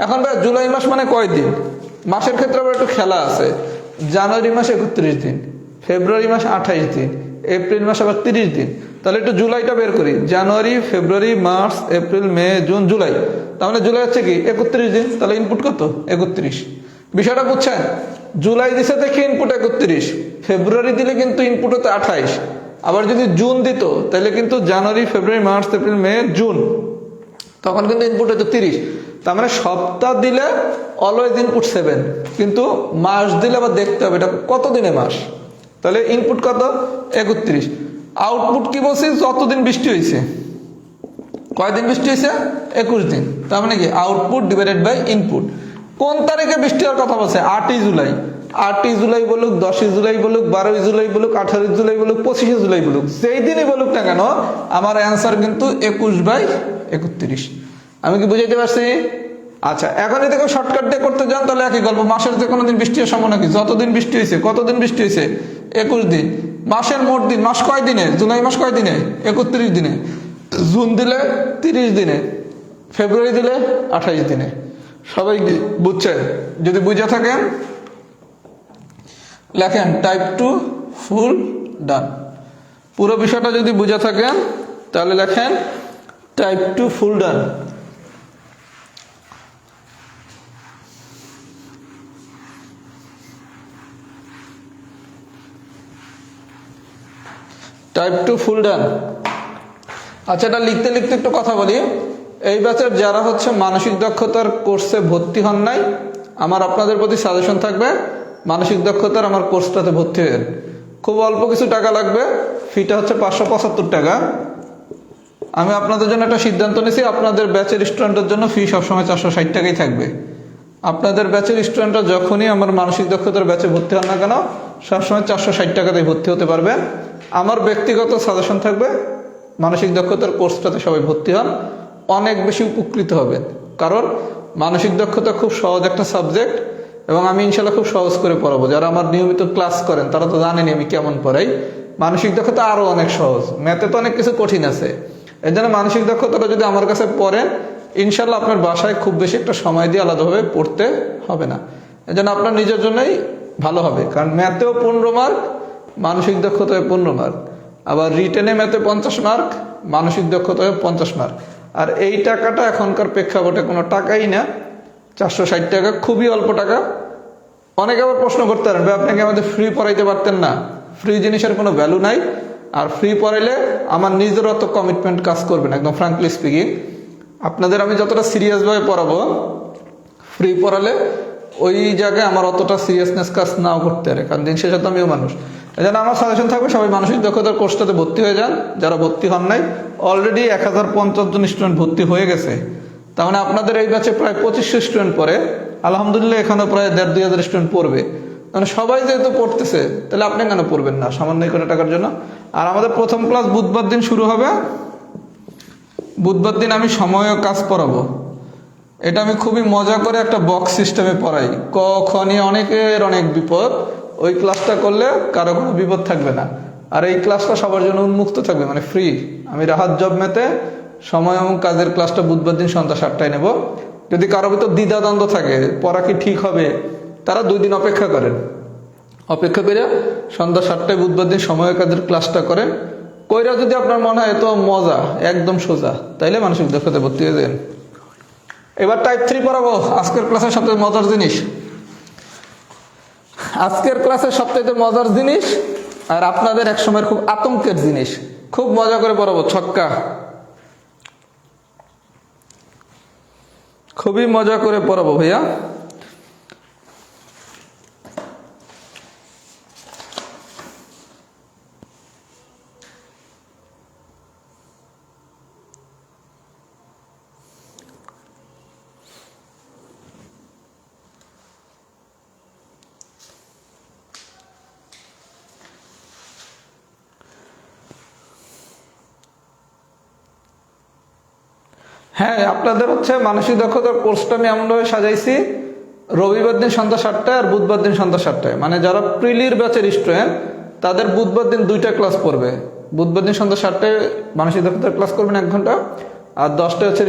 এখন ভাই জুলাই মাস মানে কয় দিন, মাসের ক্ষেত্রে আবার একটু খেলা আছে। জানুয়ারি মাস 31 দিন, ফেব্রুয়ারি মাস 28 দিন, এপ্রিল মাস আবার 30 দিন। তাহলে একটু জুলাইটা বের করি, জানুয়ারি, ফেব্রুয়ারি, মার্চ, এপ্রিল, মে, জুন, জুলাই, তার মানে জুলাই হচ্ছে কি 31 দিন, তাহলে ইনপুট কত 31। বিষয়টা বুঝছেন? জুলাই দিছে দেখে ইনপুট 31, ফেব্রুয়ারি দিলে কিন্তু ইনপুট হতো 28, আবার যদি জুন দিত তাহলে কিন্তু জানুয়ারি, ফেব্রুয়ারি, মার্চ, এপ্রিল, মে, জুন, তখন কিন্তু ইনপুট হতো 30। তার মানে সপ্তাহ দিলে অলওয়েজ ইনপুট 7, কিন্তু মাস দিলে আবার দেখতে হবে এটা কত দিনে মাস। তাহলে ইনপুট কত 31, আউটপুট কি বলছি যতদিন বৃষ্টি হয়েছে। কয়দিন বৃষ্টি হয়েছে 21 দিন, তার মানে কি আউটপুট ডিভাইডেড বাই ইনপুট। কোন তারিখে বৃষ্টি হওয়ার কথা বলছে 8 জুলাই, 8 জুলাই বলুক, 10 জুলাই বলুক, 12 জুলাই বলুক, 18 জুলাই বলুক, 25 জুলাই বলুক, যেই দিনই বলুক না কেন আমার অ্যান্সার কিন্তু 21/31। আমি কি বুঝাইতে পারছি? আচ্ছা, এখন যদি কেউ শর্টকাট দিয়ে করতে যান তাহলে একই গল্প, মাসের যে কোনো দিন বৃষ্টি হওয়ার সম্ভাবনা কি যতদিন বৃষ্টি হয়েছে। কতদিন বৃষ্টি হয়েছে 21 দিন। মাসের মোট দিন, মাস কয় দিনে, জুলাই মাস কয় দিনে 31 দিনে, জুন দিলে 30 দিনে, ফেব্রুয়ারি দিলে 28 দিনে। সবাই বুঝছেন? যদি বুঝে থাকেন লেখেন টাইপ 2 ফুল ডান। পুরো বিষয়টা যদি বুঝে থাকেন তাহলে লেখেন টাইপ 2 ফুল ডান। টাইপ 2 ফুল ডান। আচ্ছা, এটা লিখতে লিখতে একটু কথা বলি। এই ব্যাচের যারা হচ্ছে মানসিক দক্ষতার কোর্সে ভর্তি হন নাই, আমার আপনাদের প্রতি সাজেশন থাকবে মানসিক দক্ষতার আমার কোর্সটাতে ভর্তি হন। খুব অল্প কিছু টাকা লাগবে, ফিটা হচ্ছে 575 টাকা। আমি আপনাদের জন্য একটা সিদ্ধান্ত নিয়েছি, আপনাদের ব্যাচের স্টুডেন্টের জন্য ফি সবসময় 460 টাকাই থাকবে। আপনাদের ব্যাচের স্টুডেন্টরা যখনই আমার মানসিক দক্ষতার ব্যাচে ভর্তি হন না কেন সবসময় 460 টাকাতে ভর্তি হতে পারবেন। আমার ব্যক্তিগত সাজেশন থাকবে মানসিক দক্ষতার কোর্সটাতে সবাই ভর্তি হন, অনেক বেশি উপকৃত হবেন। কারণ মানসিক দক্ষতা খুব সহজ একটা সাবজেক্ট এবং আমি ইনশাল্লাহ খুব সহজ করে পড়াবো। যারা আমার নিয়মিত ক্লাস করেন তারা তো জানেনি আমি কেমন পড়াই। মানসিক দক্ষতা আরও অনেক সহজ, ম্যাথে তো অনেক কিছু কঠিন আছে। এই জন্য মানসিক দক্ষতাটা যদি আমার কাছে পড়েন ইনশাল্লাহ আপনার বাসায় খুব বেশি একটা সময় দিয়ে আলাদাভাবে পড়তে হবে না। এই জন্য আপনার নিজের জন্যই ভালো হবে। কারণ ম্যাথেও 15 মার্ক, মানসিক দক্ষতায় 15 মার্ক, আবার রিটেনে ম্যাথে 50 মার্ক, মানসিক দক্ষতায় 50 মার্ক। আর এই টাকাটা এখনকার প্রেক্ষাপটে কোনো টাকাই না, 460 টাকা, খুবই অল্প টাকা। অনেকে আবার প্রশ্ন করতে পারেন ভাই আপনাকে আমাদের ফ্রি পড়াইতে পারতেন না? ফ্রি জিনিসের কোনো ভ্যালু নাই। আর ফ্রি পড়াইলে আমার নিজের অত কমিটমেন্ট কাজ করবে না, একদম ফ্রাঙ্কলি স্পিকিং। আপনাদের আমি যতটা সিরিয়াসভাবে পড়াবো, ফ্রি পড়ালে ওই জায়গায় আমার অতটা সিরিয়াসনেস কাজ নাও করতে পারে, কারণ দিন শেষে তো আমিও মানুষ। এই জন্য আমার সাজেশন থাকবে সবাই মানসিক দক্ষতার কোর্সটাতে ভর্তি হয়ে যান। যারা ভর্তি হন নাই, অলরেডি 1050 জন স্টুডেন্ট ভর্তি হয়ে গেছে। তার মানে আপনাদের এই ব্যাচে প্রায় 2500 স্টুডেন্ট পড়ে, আলহামদুলিল্লাহ এখানেও প্রায় 1500-2000 স্টুডেন্ট পড়বে। মানে সবাই যেহেতু পড়তেছে তাহলে আপনি কেন পড়বেন না সামান্য কোনো টাকার জন্য? আর আমাদের প্রথম ক্লাস বুধবার দিন শুরু হবে। বুধবার দিন আমি সময় ও কাজ পড়াবো। এটা আমি খুবই মজা করে একটা বক্স সিস্টেমে পড়াই। ক খ নিয়ে অনেকের অনেক বিপদ, ওই ক্লাসটা করলে কারো কোনো বিপদ থাকবে না। আর এই ক্লাসটা সবার জন্য উন্মুক্ত থাকবে, মানে ফ্রি। আমি রাহাত জব ম্যাথে সময় এবং কাজের ক্লাসটা বুধবার দিন সন্ধ্যা 7টায় নেব। যদি কারো ভিতর দ্বিধাদ্বন্দ্ব থাকে পড়া কি ঠিক হবে, তারা 2 দিন অপেক্ষা করেন। অপেক্ষা করে সন্ধ্যা 7টায় বুধবার দিন সময় কাজের ক্লাসটা করেন। কইরা যদি আপনার মনে হয় তো মজা, একদম সোজা, তাইলে মানসিক দক্ষতায় ভর্তি হয়ে যান। এবার টাইপ 3 পড়াবো। আজকের ক্লাসের সবথেকে মজার জিনিস, আজকের ক্লাসের সবথেকে মজার জিনিস আর আপনাদের এক সময়ের খুব আতঙ্কের জিনিস, খুব মজা করে পড়াবো। ছক্কা, খুবই মজা করে পড়াবো ভাইয়া। হ্যাঁ, আপনাদের হচ্ছে মানসিক দক্ষতার কোর্সটা আমি এমনভাবে সাজাইছি, রবিবার দিন সন্ধ্যা 7টায় আর বুধবার দিন সন্ধ্যা 7টায়। মানে যারা প্রিলির ব্যাচের স্টুডেন্ট তাদের বুধবার দিন 2টা ক্লাস পড়বে। বুধবার দিন সন্ধ্যা 7টায় মানসিক দক্ষতার ক্লাস করবেন 1 ঘন্টা, আর 10টায় হচ্ছে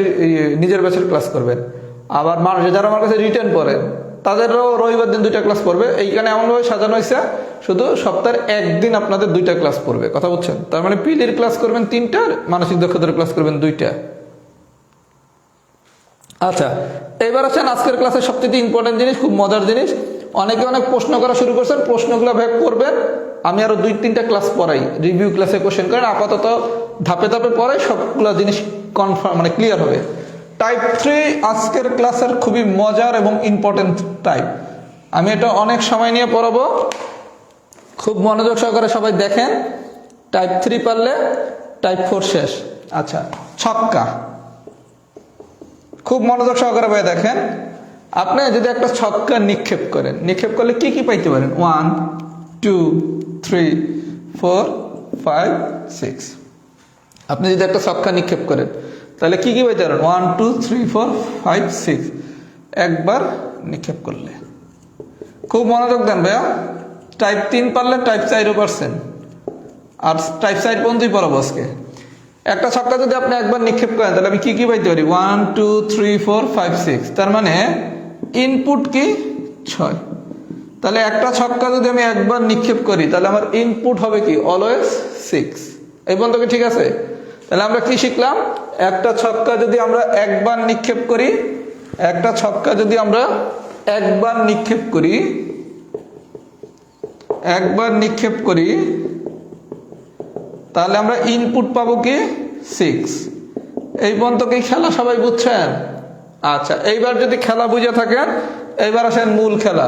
নিজের ব্যাচের ক্লাস করবেন। আবার যারা আমার কাছে রিটেন পড়েন তাদেরও রবিবার দিন 2টা ক্লাস পড়বে। এইখানে এমনভাবে সাজানো হয়েছে শুধু সপ্তাহের 1 দিন আপনাদের 2টা ক্লাস পড়বে। কথা বুঝছেন? তার মানে প্রিলির ক্লাস করবেন 3টা, মানসিক দক্ষতার ক্লাস করবেন 2টা। আচ্ছা, এবার আছেন আজকের ক্লাসের সবচেয়ে ইম্পর্টেন্ট জিনিস, খুব মজার জিনিস। অনেকে অনেক প্রশ্ন করা শুরু করছেন, প্রশ্নগুলো ভাগ করবেন। আমি আরো 2-3টা ক্লাস পড়াই, রিভিউ ক্লাসে কোশ্চেন করেন। আপাতত ধাপে ধাপে পড়াই, সবগুলো জিনিস কনফার্ম মানে ক্লিয়ার হবে। টাইপ 3 আজকের ক্লাসের খুবই মজার এবং ইম্পর্টেন্ট টাইপ। আমি এটা অনেক সময় নিয়ে পড়াবো, খুব মনোযোগ সহকারে সবাই দেখেন। টাইপ 3 পারলে টাইপ 4 শেষ। আচ্ছা, ছক্কা, খুব মনোযোগ সহকারে ভাই দেখেন। আপনি যদি একটা ছক্কা নিক্ষেপ করেন, নিক্ষেপ করলে কি কি পাইতে পারেন? 1 2 3 4 5 6। আপনি যদি একটা ছক্কা নিক্ষেপ করেন তাহলে কি কি পাইতে পারেন? 1 2 3 4 5 6 একবার নিক্ষেপ করলে। খুব মনোযোগ দেন ভাইয়া। টাইপ 3 পারলে টাইপ 4ও পারছেন, আর টাইপ 4 পর্যন্তই পড়াবো আজকে। একটা ছক্কা যদি আপনি একবার নিক্ষেপ করেন তাহলে আমি কি কি পাইতে পারি? 1 2 3 4 5 6। তার মানে ইনপুট কি? 6। তাহলে একটা ছক্কা যদি আমি একবার নিক্ষেপ করি তাহলে আমার ইনপুট হবে কি? অলওয়েজ 6। এই পর্যন্ত কি ঠিক আছে? তাহলে আমরা কি শিখলাম? একটা ছক্কা যদি আমরা একবার নিক্ষেপ করি, একটা ছক্কা যদি আমরা একবার নিক্ষেপ করি, তাহলে আমরা ইনপুট পাবো কি? 6। এই পর্যন্ত কি খেলা সবাই বুঝছেন? আচ্ছা, এইবার যদি খেলা বুঝে থাকেন, এইবার আসেন মূল খেলা।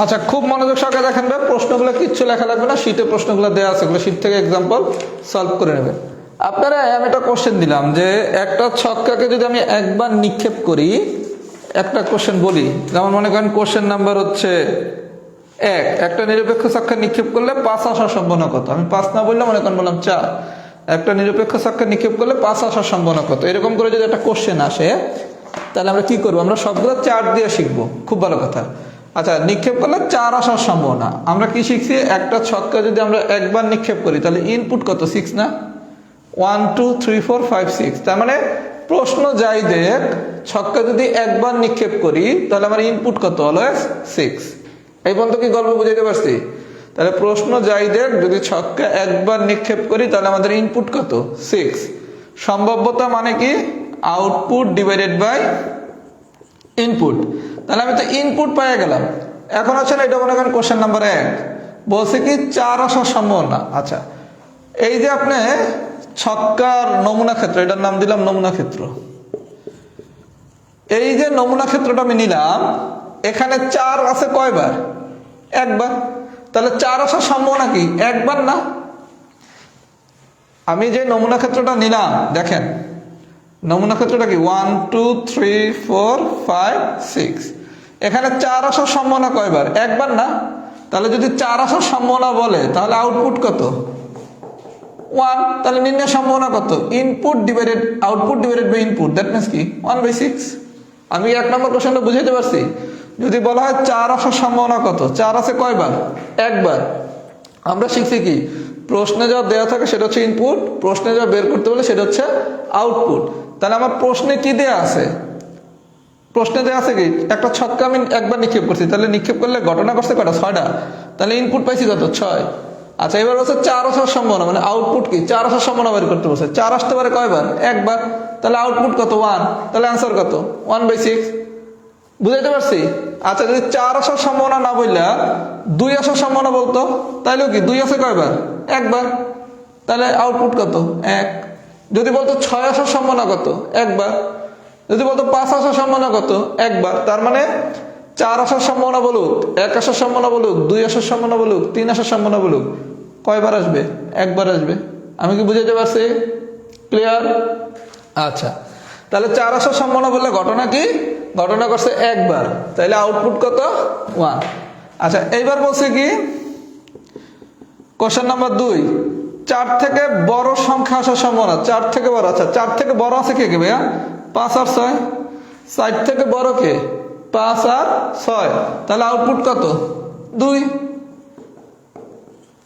আচ্ছা, খুব মনোযোগ সহকারে দেখেন ভাই, প্রশ্নগুলো কিচ্ছু লেখা লাগবে না, শীটে প্রশ্নগুলো দেওয়া আছে, এগুলো শীট থেকে এক্সাম্পল সলভ করে নেবেন আপনারা। আমি একটা কোশ্চেন দিলাম যে একটা ছক্কাকে যদি আমি একবার নিক্ষেপ করি, একটা কোশ্চেন বলি, যেমন মনে করেন কোশ্চেন নাম্বার হচ্ছে একটা নিরপেক্ষ ছক্কা নিক্ষেপ করলে 5 আসার সম্ভাবনা কত? আমি 5 না বললাম, মনে করেন বললাম 4। একটা নিরপেক্ষ ছক্কা নিক্ষেপ করলে 5 আসার সম্ভাবনা কত? এরকম করে যদি একটা কোশ্চেন আসে, তাহলে আমরা কি করবো? আমরা সবগুলো 4 দিয়ে শিখবো। খুব ভালো কথা। আচ্ছা, নিক্ষেপ করলে 4 আসার সম্ভাবনা। আমরা কি শিখছি? একটা ছক্কা যদি আমরা একবার নিক্ষেপ করি, তাহলে ইনপুট কত? 6 না? 1 2 3 4 5 6। তার মানে প্রশ্ন যাই দেখ, ছক্কা যদি একবার নিক্ষেপ করি, তাহলে আমার ইনপুট কত? অলওয়েজ 6। এই পর্যন্ত কি গল্প বুঝাইতে পারছি? তাহলে প্রশ্ন যাই দেখ, যদি ছক্কা একবার নিক্ষেপ করি, তাহলে আমাদের ইনপুট কত? 6। সম্ভাব্যতা মানে কি? Output divided by input. তাহলে আমি তো ইনপুট পেয়ে গেলাম। এখন আছে না, এটা মনে করেন কোশ্চেন নাম্বার 1 বলছে কি 4 আসার সম্ভাবনা। আচ্ছা, এই যে আপনি ছক্কার নমুনা ক্ষেত্র, এটার নাম দিলাম নমুনা ক্ষেত্র। এই যে নমুনা ক্ষেত্রটা আমি নিলাম, এখানে 4 আছে কয়বার? একবার। তাহলে 4 আসার সম্ভাবনা কি? একবার না? আমি যে নমুনা ক্ষেত্রটা নিলাম, দেখেন নমুনা ক্ষেত্রটা কি? 1 2 3 4 5 6। এখানে 4 আসার সম্ভাবনা কয়বার? একবার না? তাহলে যদি 4 আসার সম্ভাবনা বলে, তাহলে আউটপুট কত? 1। তাহলে নির্ণয় সম্ভাবনা কত? Input divided output divided by input, that means কি? 1/6। আমি 1 নম্বর কোশ্চেনটা বুঝাইতে পারছি? যদি বলা হয় 4 আসার সম্ভাবনা কত? 4 আছে কয়বার? একবার। আমরা শিখছি কি? প্রশ্নে যা দেওয়া থাকে সেটা হচ্ছে ইনপুট, প্রশ্নে যা বের করতে বলে সেটা হচ্ছে আউটপুট। তাহলে আমার প্রশ্নে কি দেয়া আছে? প্রশ্নে দেওয়া আছে কি? একটা ছক্কা আমি একবার নিক্ষেপ করছি, তাহলে নিক্ষেপ করলে ঘটনা করছে কয়টা? 6টা। তাহলে ইনপুট পাইছি কত? 6। আচ্ছা, এবার হচ্ছে 4 আসার সম্ভাবনা, মানে আউটপুট কি? 4 আসার সম্ভাবনা বের করতে বলছে। 4 আসতে পারে কয়বার? একবার। তাহলে আউটপুট কত? 1। তাহলে অ্যান্সার কত? 1/6। বুঝাইতে পারছি? আচ্ছা, যদি 4 আসার সম্ভাবনা না বললা 2 আসার সম্ভাবনা বলতো, তাইলেও কি 2 আসে কয়বার? একবার। তাহলে আউটপুট কত? 1। যদি বলতো 6 আসার সম্ভাবনা কত? একবার। যদি বলতো 5 আসার সম্ভাবনা কত? একবার। তার মানে 4 আসার সম্ভাবনা বলুক, 1 আসার সম্ভাবনা বলুক, 2 আসার সম্ভাবনা বলুক, 3 আসার সম্ভাবনা বলুক, কয়বার আসবে? একবার আসবে। আমি কি বুঝাইতে পারছি? ক্লিয়ার? আচ্ছা, তাহলে 4 আসার সম্ভাবনা বললে ঘটনা কি? ঘটনা করছে একবার। তাহলে আউটপুট কত? 1। আচ্ছা, এইবার বলছে কি কোশ্চেন নাম্বার 2, 4 থেকে বড় সংখ্যা আসার সম্ভাবনা। 4 থেকে বড়। আচ্ছা, 4 থেকে বড় আছে কে কে ভাইয়া? 5 আর 6। 4 থেকে বড় কে? 5 আর 6। তাহলে আউটপুট কত? 2।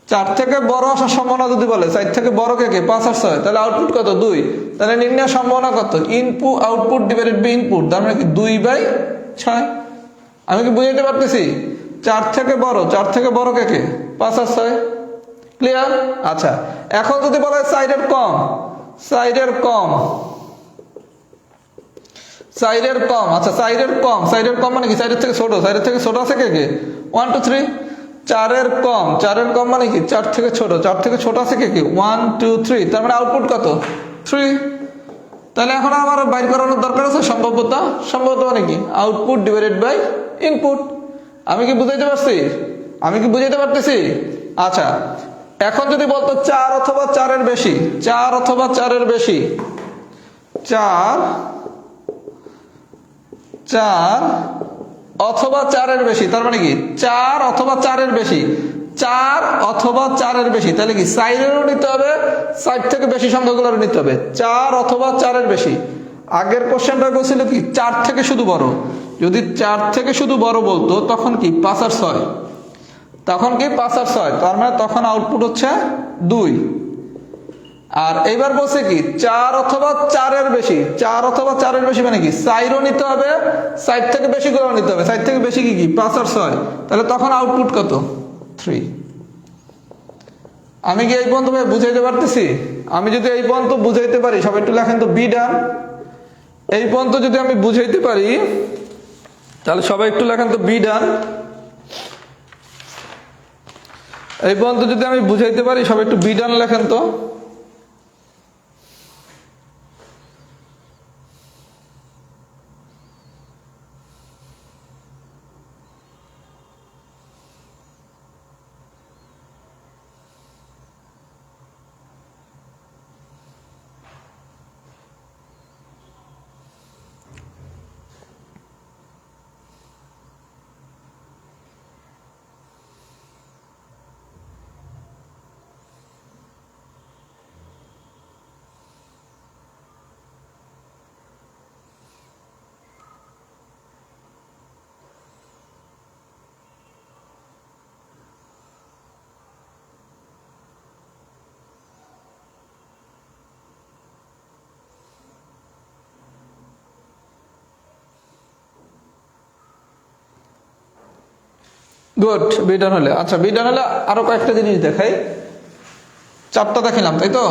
4 থেকে বড় আসার সম্ভাবনা যদি বলে, 4 থেকে বড় কে কে? 5 আর 6। তাহলে আউটপুট কত? 2। তাহলে নির্ণয় সম্ভাবনা কত? Input output divided by input, তার মানে কি 2/6। আমি কি বুঝাইতে পারতেছি? 4 থেকে বড়, 4 থেকে বড় কে কে? 5 আর 6। ক্লিয়ার? আচ্ছা, এখন যদি বলা হয় সাইডের কম, সাইডের কম, সাইডের কম। আচ্ছা, সাইডের কম, সাইডের কম মানে কি? সাইডের থেকে ছোট, সাইডের থেকে ছোট আছে কে কে? 1 2 3। 4-এর কম, 4-এর কম মানে কি? 4 থেকে ছোট, 4 থেকে ছোট আছে কে কি? 1 2 3। তার মানে আউটপুট কত? 3। তাহলে এখন আমার বাইর করানোর দরকার আছে সম্ভাব্যতা। সম্ভাব্যতা মানে কি? Output divided by input. আমি কি বুঝাইতে পারছি? আমি কি বুঝাইতে পারতেছি? আচ্ছা, এখন যদি বলতো 4 অথবা 4-এর বেশি, 4 অথবা 4-এর বেশি, 4 অথবা 4-এর বেশি, তার মানে কি? 4 অথবা 4-এর বেশি, 4 অথবা 4-এর বেশি, তাহলে কি সাইডেরও নিতে হবে, সাইড থেকে বেশি সংখ্যাগুলোরও নিতে হবে। 4 অথবা 4-এর বেশি। আগের কোশ্চেনটা বলছিল কি 4 থেকে শুধু বড়। যদি 4 থেকে শুধু বড় বলতো, তখন কি 5 আর 6, তখন কি 5 আর 6, তার মানে তখন আউটপুট হচ্ছে 2। আর এইবার বলছে কি 4 অথবা 4-এর বেশি, 4 অথবা 4-এর বেশি মানে কি সাইডও নিতে হবে, সাইড থেকে বেশি করে নিতে হবে। সাইড থেকে বেশি কি 5 আর 6, তাহলে তখন আউটপুট কত? 3। আমি কি এই পর্যন্ত বুঝাইতে পারতেছি? আমি যদি এই পর্যন্ত বুঝাইতে পারি, সবাই একটু লেখেন তো বি ডান। এই পর্যন্ত যদি আমি বুঝাইতে পারি, তাহলে সবাই একটু লেখেন তো বি ডান। এই পর্যন্ত যদি আমি বুঝাইতে পারি, সবাই একটু বি ডান লেখেন তো। গুড, বি ডান হলে। আচ্ছা, বি ডান হলে আরো কয়েকটা জিনিস দেখাই। 4টা দেখিলাম, তাই তো?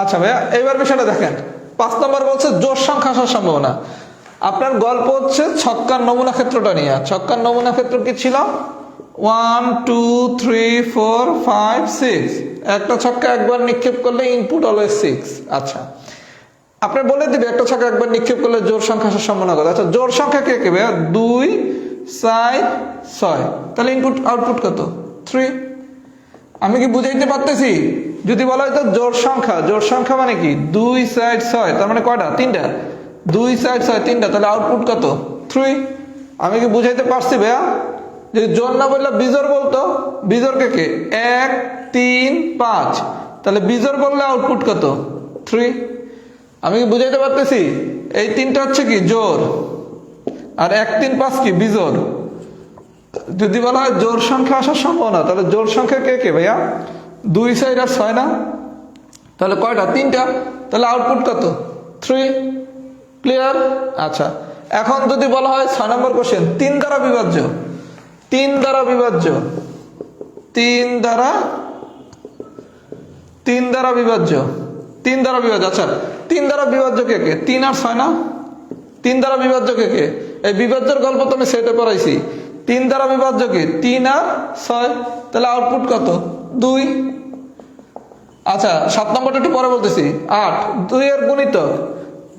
আচ্ছা ভাইয়া, এইবার বিষয়টা দেখেন। 5 নম্বর বলছে জোড় সংখ্যা আসার সম্ভাবনা। আপনার গল্প হচ্ছে ছক্কার নমুনা ক্ষেত্রটা নিয়ে। ছক্কার নমুনা ক্ষেত্র কি ছিল? 1 2 3 4 5 6। একটা ছক্কা একবার নিক্ষেপ করলে ইনপুট অলওয়েজ 6। আচ্ছা, আপনি বলে দিবে একটা ছক্কা একবার নিক্ষেপ করলে জোড় সংখ্যা আসার সম্ভাবনা কত। আচ্ছা, জোড় সংখ্যা কে কে ভাইয়া? 2 4 6। তাহলে ইনপুট আউটপুট কত? 3। আমি কি বুঝাইতে পারতেছি? যদি বলা হয় তো জোড় সংখ্যা মানে কি 2 4 6, তার মানে কয়টা? 3টা। 2 4 6 3টা, তাহলে আউটপুট কত? 3। আমি কি বুঝাইতে পারছি ভাইয়া? যদি জোড় না বললে বিজোড় বলতো। বিজোড় কে কে? 1 3 5, তাহলে বিজোড় বললে আউটপুট কত? 3। আমি কি বুঝাইতে পারতেছি? এই 3টা হচ্ছে কি জোড়, আর 1 3 5 কি বিজোড়। যদি বলা হয় জোড় সংখ্যা আসার সম্ভাবনা, তাহলে জোড় সংখ্যা কে কে ভাইয়া? 2 4 আর 6 না? তাহলে কয়টা? 3টা। তাহলে আউটপুট কত? 3। ক্লিয়ার? আচ্ছা, এখন যদি বলা হয় 6 নম্বর কোশ্চেন, 3 দ্বারা বিভাজ্য। 3 দ্বারা বিভাজ্য। 3 দ্বারা বিভাজ্য। 3 দ্বারা বিভাজ্য। আচ্ছা, 3 দ্বারা বিভাজ্য কে কে? 3 আর 6 না? 3 দ্বারা বিভাজ্য কে কে? এই বিভাজ্যের গল্প তো আমি সেটে পড়াইছি। 3 দ্বারা বিভাজ্য কি? 3 আর 6। তাহলে আউটপুট কত? 2। আচ্ছা, 7 নম্বরটা একটু পরে বলতেছি। 8 2 এর গুণিতক।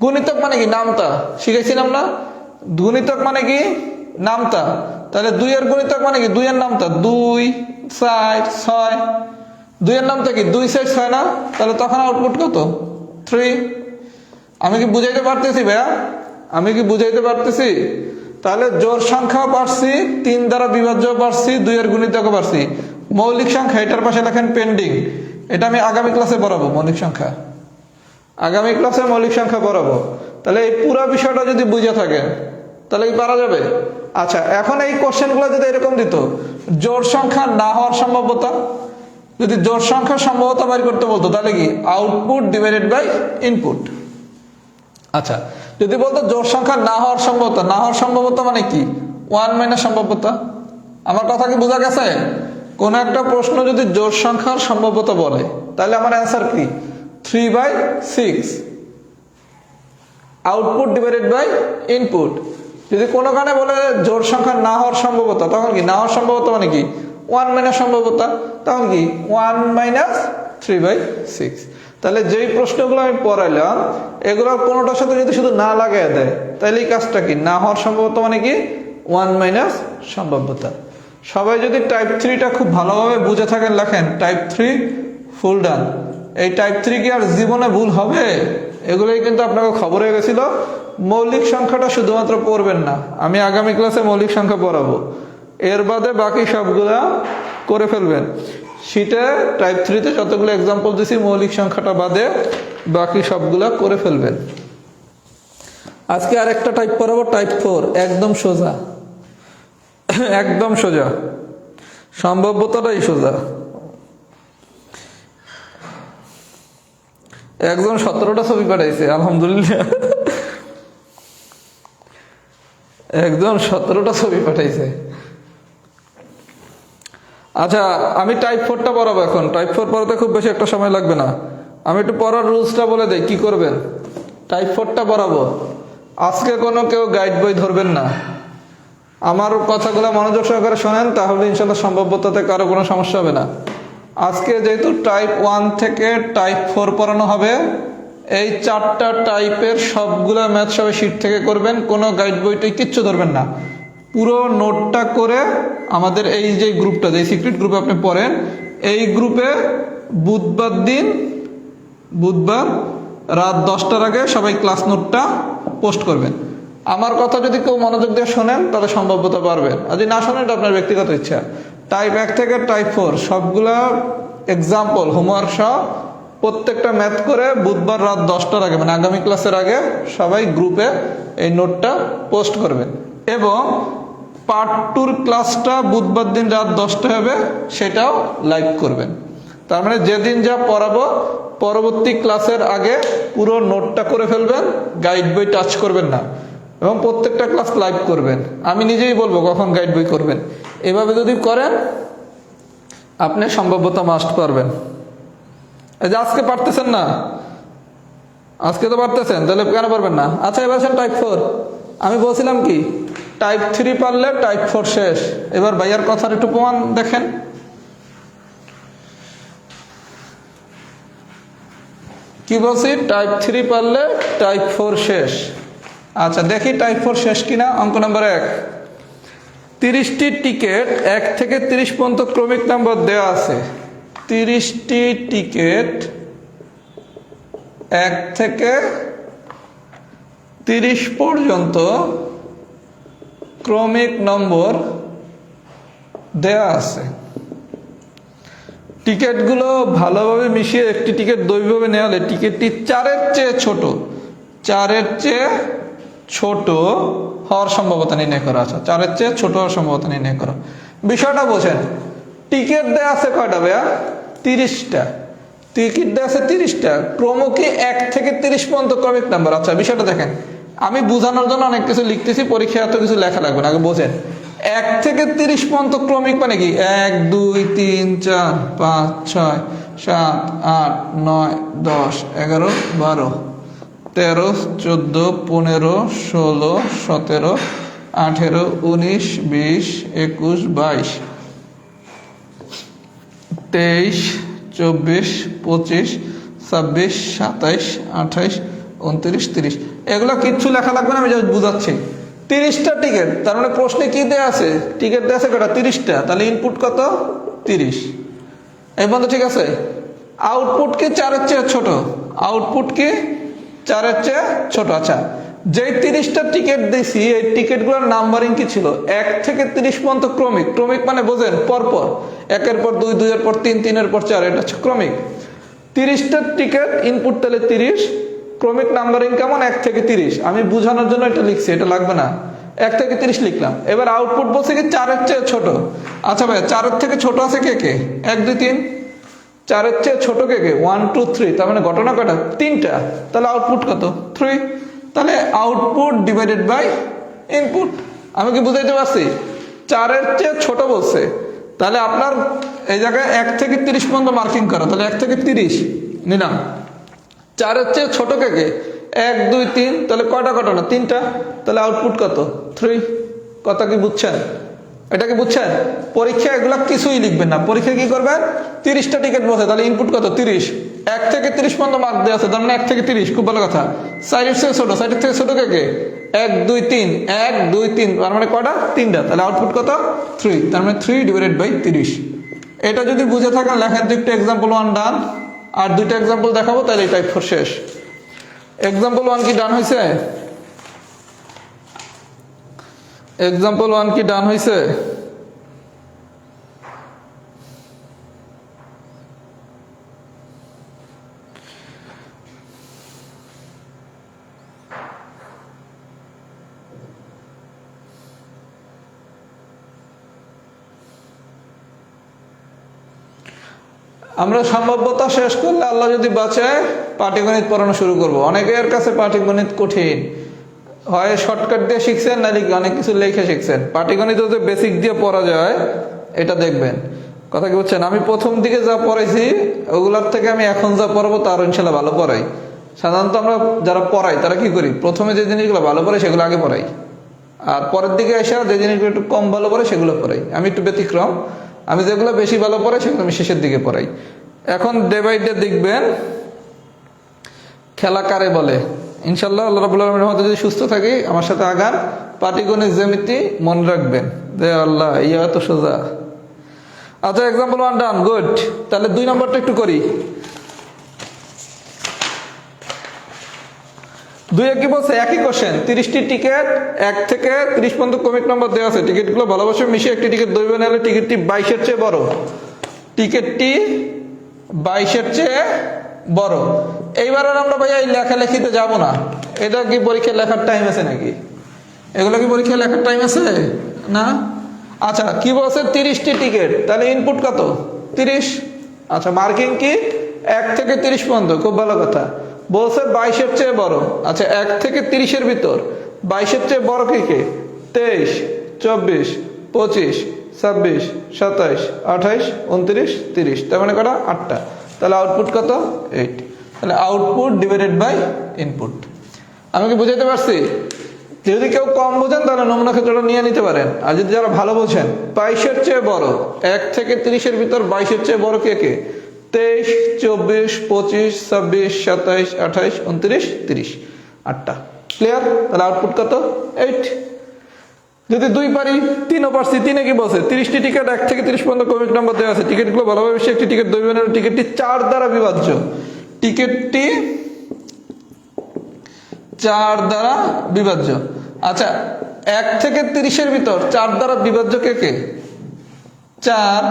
গুণিতক মানে কি? নামতা। শিখাইছিলাম না? গুণিতক মানে কি? নামতা। তাহলে 2 এর গুণিতক মানে কি? 2 এর নামতা। 2 4 6। 2 এর নামতা কি? 2 4 6 না? তাহলে তখন আউটপুট কত? 3। আমি কি বুঝাইতে পারতেছি ভাইয়া? আমি কি বুঝাইতে পারতেছি? তাহলে জোড় সংখ্যা পারছি, 3 দ্বারা বিভাজ্য পারছি, 2 এর গুণিতকও পারছি। মৌলিক সংখ্যা এটার পাশে লেখেন পেন্ডিং। এটা আমি আগামী ক্লাসে পড়াবো। মৌলিক সংখ্যা আগামী ক্লাসে মৌলিক সংখ্যা পড়াবো। তাহলে এই পুরো বিষয়টা যদি বুঝে থাকেন তাহলে কি পারা যাবে? আচ্ছা, এখন এই কোশ্চেনগুলো যদি এরকম দিত, জোড় সংখ্যা না হওয়ার সম্ভাব্যতা, যদি জোড় সংখ্যার সম্ভাব্যতা বের করতে বলতো, তাহলে কি আউটপুট ডিভাইডেড বাই ইনপুট। আচ্ছা, যদি বলতো জোড় সংখ্যা না হওয়ার সম্ভাব্যতা মানে কি? 1 মাইনাস সম্ভাব্যতা। আমার কথা কি বোঝা গেছে? কোন একটা প্রশ্ন যদি জোড় সংখ্যার সম্ভাব্যতা বলে, তাহলে আমার অ্যান্সার কি? 3/6 আউটপুট ডিভাইডেড বাই ইনপুট। যদি কোনোখানে বলে জোড় সংখ্যা না হওয়ার সম্ভাব্যতা, তখন কি? না হওয়ার সম্ভাব্যতা মানে কি? 1 মাইনাস সম্ভাব্যতা, তখন কি? 1 মাইনাস 3/6। তাহলে যেই প্রশ্নগুলো আমি পড়াইলাম এগুলোর কোনোটার সাথে যদি শুধু না লাগাই দেয়, তাহলে এই কাজটা কি? না হওয়ার সম্ভাব্যতা মানে কি? 1 মাইনাস সম্ভাব্যতা। সবাই যদি টাইপ 3টা খুব ভালোভাবে বুঝে থাকেন, লেখেন টাইপ 3 ফুল ডান। এই টাইপ 3 কি আর জীবনে ভুল হবে? এগুলোই কিন্তু আপনাকে খবর হয়ে গেছিল। মৌলিক সংখ্যাটা শুধুমাত্র পড়বেন না, আমি আগামী ক্লাসে মৌলিক সংখ্যা পড়াবো। এর বাদে বাকি সবগুলা করে ফেলবেন। শীটে টাইপ 3তে যতগুলো এক্সাম্পল দিছি মৌলিক সংখ্যাটা বাদে বাকি সবগুলা করে ফেলবেন। আজকে আরেকটা টাইপ পড়াবো, টাইপ 4। একদম সোজা, একদম সোজা, সম্ভাব্যতাটাই সোজা। একজন 17টা ছবি পাঠাইছে, আলহামদুলিল্লাহ। একজন 17টা ছবি পাঠাইছে। আচ্ছা, আমি টাইপ 4টা পড়াবো এখন। টাইপ 4 পড়াতে খুব বেশি একটা সময় লাগবে না। আমি একটু পড়ার রুলসটা বলে দেই কি করবেন। টাইপ 4টা পড়াবো, আজকে কোনো কেউ গাইড বই ধরবেন না। আমার কথাগুলো মনোযোগ সহকারে শোনেন, তাহলে ইনশাল্লাহ সম্ভাব্যতাতে কারো কোনো সমস্যা হবে না। আজকে যেহেতু টাইপ 1 থেকে টাইপ 4 পড়ানো হবে, এই 4টা টাইপের সবগুলা ম্যাথ সবাই শীট থেকে করবেন, কোনো গাইড বইটাই কিচ্ছু ধরবেন না। পুরো নোটটা করে আমাদের এই যে গ্রুপটা, যে সিক্রেট গ্রুপে আপনি পড়েন, এই গ্রুপে বুধবার রাত 10টার আগে সবাই ক্লাস নোটটা পোস্ট করবেন। আমার কথা যদি কেউ মনোযোগ দিয়ে শোনেন তাহলে সম্ভাব্যতা পারবেন, আর যদি না শোনেন এটা আপনার ব্যক্তিগত ইচ্ছা। টাইপ 1 থেকে টাইপ 4 সবগুলা এক্সাম্পল হোমওয়ার্ক সহ প্রত্যেকটা ম্যাথ করে বুধবার রাত 10টার আগে মানে আগামী ক্লাসের আগে সবাই গ্রুপে এই নোটটা পোস্ট করবেন। এবং পার্ট 2 ক্লাসটা বুধবার দিন রাত 10টায় হবে, সেটাও লাইভ করবেন। তার মানে যেদিন যা পড়াবো পরবর্তী ক্লাসের আগে পুরো নোটটা করে ফেলবেন, গাইড বই টাচ করবেন না, এবং প্রত্যেকটা ক্লাস লাইভ করবেন। আমি নিজেই বলবো কখন গাইড বই করবেন। এভাবে যদি করেন আপনি সম্ভাব্যতা মাস্ট পারবেন। এই যে আজকে পারতেছেন না, আজকে তো পারতেছেন, তাহলে কেন পারবেন না? আচ্ছা এবার টাইপ 4, আমি বলছিলাম কি টাইপ 3 পারলে টাইপ 4 শেষ। এবার ভাইয়ার কথার একটু প্রমাণ দেখেন। কি বলছি? টাইপ 3 পারলে টাইপ 4 শেষ। আচ্ছা দেখি টাইপ 4 শেষ কিনা। অঙ্ক নম্বর 1, 30টি টিকিট 1 থেকে 30 পর্যন্ত ক্রমিক নাম্বার দেওয়া আছে। 30টি টিকিট 1 থেকে 30 পর্যন্ত ক্রমিক নম্বর দেওয়া আছে। টিকিটগুলো ভালোভাবে মিশিয়ে একটি টিকিট দৈর্ঘ্যভাবে নেওয়া হলে টিকিটটি 4-এর চেয়ে ছোট, 4-এর চেয়ে ছোট হওয়ার সম্ভাবনা নির্ণয় করা আছে। 4-এর চেয়ে ছোট হওয়ার সম্ভাবনা নির্ণয় করা। বিষয়টা বোঝেন, টিকিট দেওয়া আছে কয়টা ভাইয়া? 30টা। টিকিট দেওয়া আছে 30টা, ক্রমকে 1 থেকে 30 পর্যন্ত ক্রমিক নাম্বার। আচ্ছা বিষয়টা দেখেন, আমি বোঝানোর জন্য অনেক কিছু লিখতেছি, পরীক্ষায় এত কিছু লেখা লাগবে না, আগে বোঝেন। 1 থেকে 30 পর্যন্ত ক্রমিক মানে কি? 1 2 3 4 5 6 7 8 9 10 11 12 13 14 15 16 17 18 19 20 21 22 23 24 25 26 27 28 29 30। এগুলো কিচ্ছু লেখা লাগবে না, আমি জাস্ট বুঝাচ্ছি। 30টা টিকিট, তার মানে প্রশ্নে কি দেওয়া আছে? টিকিট দেওয়া আছে কটা? 30টা। তাহলে ইনপুট কত? 30। এই পর্যন্ত ঠিক আছে। আউটপুট কি 4-এর চেয়ে ছোট? আউটপুট কি 4-এর চেয়ে ছোট। আচ্ছা যেই 30টা টিকিট দিছি এই টিকিটগুলোর নাম্বারিং কি ছিল? 1 থেকে 30 পর্যন্ত ক্রমিক। ক্রমিক মানে বোঝেন পরপর, 1-এর পর 2, 2-এর পর 3, 3-এর পর 4, এটা হচ্ছে ক্রমিক। 30টা টিকিট ইনপুট তাহলে 30, ক্রমিক নাম্বারিং কেমন? 1 থেকে 30। আমি বোঝানোর জন্য এটা লিখছি, এটা লাগবে না। 1 থেকে 30 লিখলাম। এবার আউটপুট বলছে কি 4-এর চেয়ে ছোট। আচ্ছা ভাই 4-এর থেকে ছোট আছে কে কে? 1 2 3। 4-এর চেয়ে ছোট কে কে? 1 2 3। তার মানে ঘটনা কয়টা? 3টা। তাহলে আউটপুট কত? 3। তাহলে আউটপুট ডিভাইডেড বাই ইনপুট। আমি কি বুঝাইতে পারছি? 4-এর চেয়ে ছোট বলছে, তাহলে আপনার এই জায়গায় 1 থেকে 30 পর্যন্ত মার্কিং করা। তাহলে 1 থেকে 30 নিলাম। 4-এর চেয়ে ছোট কে কে? 1 2 3। তাহলে কয়টা ঘটনা? 3টা। তাহলে আউটপুট কত? 3। কথা কি বুঝছেন? এটা কি বুঝছেন? পরীক্ষা এগুলা কিছুই লিখবেন না, পরীক্ষা কি করবেন? 30টা টিকিট বসে, তাহলে ইনপুট কত? 30। 1 থেকে 30 পর্যন্ত মার্ক দেওয়া আছে, তার মানে 1 থেকে 30। খুব ভালো কথা। সাইডের থেকে ছোট, সাইডের থেকে ছোট কে কে? 1 2 3। 1 2 3, তার মানে কয়টা? 3টা। তাহলে আউটপুট কত? 3। তার মানে 3 ডিভাইডেড বাই 30। এটা যদি বুঝে থাকেন লেখার দিকটা এক্সাম্পল 1 ডান। আর 2টা এক্সাম্পল দেখাবো, তাহলে এই টাইপ 4 শেষ। এক্সাম্পল 1 কি ডান হয়েছে? এক্সাম্পল 1 কি ডান হয়েছে? আমরা সম্ভাব্যতা শেষ করলে আল্লাহ যদি বাঁচায় পাটিগণিত পড়ানো শুরু করব। অনেকের কাছে পাটিগণিত কঠিন, হয় শর্টকাট দিয়ে শিখছেন, নাহলে অনেক কিছু লেখে শিখছেন। পাটিগণিত যে বেসিক দিয়ে পড়া যায় এটা দেখবেন। কথা কি বুঝছেন? আমি প্রথম দিকে যা পড়াইছি ওগুলোর থেকে আমি এখন যা পড়াবো তার ইনশাল্লাহ ভালো পড়াই। সাধারণত আমরা যারা পড়াই তারা কি করি? প্রথমে যে জিনিসগুলো ভালো পড়ে সেগুলো আগে পড়াই, আর পরের দিকে এসে যে জিনিসগুলো একটু কম ভালো পড়ে সেগুলো পড়াই। আমি একটু ব্যতিক্রম, আমি যেগুলো বেশি ভালো পড়াই সেগুলো আমি শেষের দিকে পড়াই। এখন ডে বাই ডে দেখবেন খেলা কারে বলে। ইনশাল্লাহ আল্লাহ রাব্বুল আলামিনের রহমতে যদি সুস্থ থাকি আমার সাথে আগান। পাটিগণিত জ্যামিতি মনে রাখবেন। দে আল্লাহ, ইয়া এত সোজা। আচ্ছা এক্সাম্পল 1 ডান, গুড। তাহলে 2 নম্বরটা একটু করি। দুই কি বলছে একই কোশ্চেন, 30টি টিকিট 1 থেকে 30 পর্যন্ত কমিক নাম্বার দেওয়া আছে, টিকিটগুলো ভালোবাসে মিশিয়ে একটি টিকিট দৈবে নিলে টিকিটটি 22-এর চেয়ে বড়, টিকিটটি 22-এর চেয়ে বড়। এইবার আর আমরা ভাইয়া এই লেখালেখিতে যাব না, এটা কি পরীক্ষায় লেখার টাইম আছে নাকি? এগুলো কি পরীক্ষায় লেখার টাইম আছে না? আচ্ছা কি বলছে 30টি টিকিট, তাহলে ইনপুট কত 30। আচ্ছা মার্কিং কি 1 থেকে 30 পর্যন্ত, খুব ভালো কথা। বলছে 22-এর চেয়ে বড়, আচ্ছা 1 থেকে 30-এর ভিতর 22-এর চেয়ে বড় কে কে? 23, 24, 25, 26, 27, 28, 29, 30, তার মানে কটা 8টা। তাহলে আউটপুট কত 8। তাহলে আউটপুট ডিভাইডেড বাই ইনপুট। আমি কি বুঝাইতে পারছি? যদি কেউ কম বোঝেন তাহলে নমুনা ক্ষেত্রটা নিয়ে নিতে পারেন, আর যদি যারা ভালো বোঝেন 22-এর চেয়ে বড় 1 থেকে 30-এর ভিতর 22-এর চেয়ে বড় কে কে? 23, 24, 25, 26, 27, 28, 29, 30, 8টা। ক্লিয়ার? তাহলে আউটপুট কত 8। যদি 2 পারি 3ও পারছি। 3-এ কি বলছে 30টি টিকিট 1 থেকে 30 পর্যন্ত কমিক নাম্বার দেওয়া আছে, টিকিটগুলো ভালোভাবে বেশি একটি টিকিট দৈবে নিলে টিকিটটি 4 দ্বারা বিভাজ্য, টিকিটটি 4 দ্বারা বিভাজ্য। আচ্ছা 1 থেকে 30-এর ভিতর 4 দ্বারা বিভাজ্য কে কে? 4,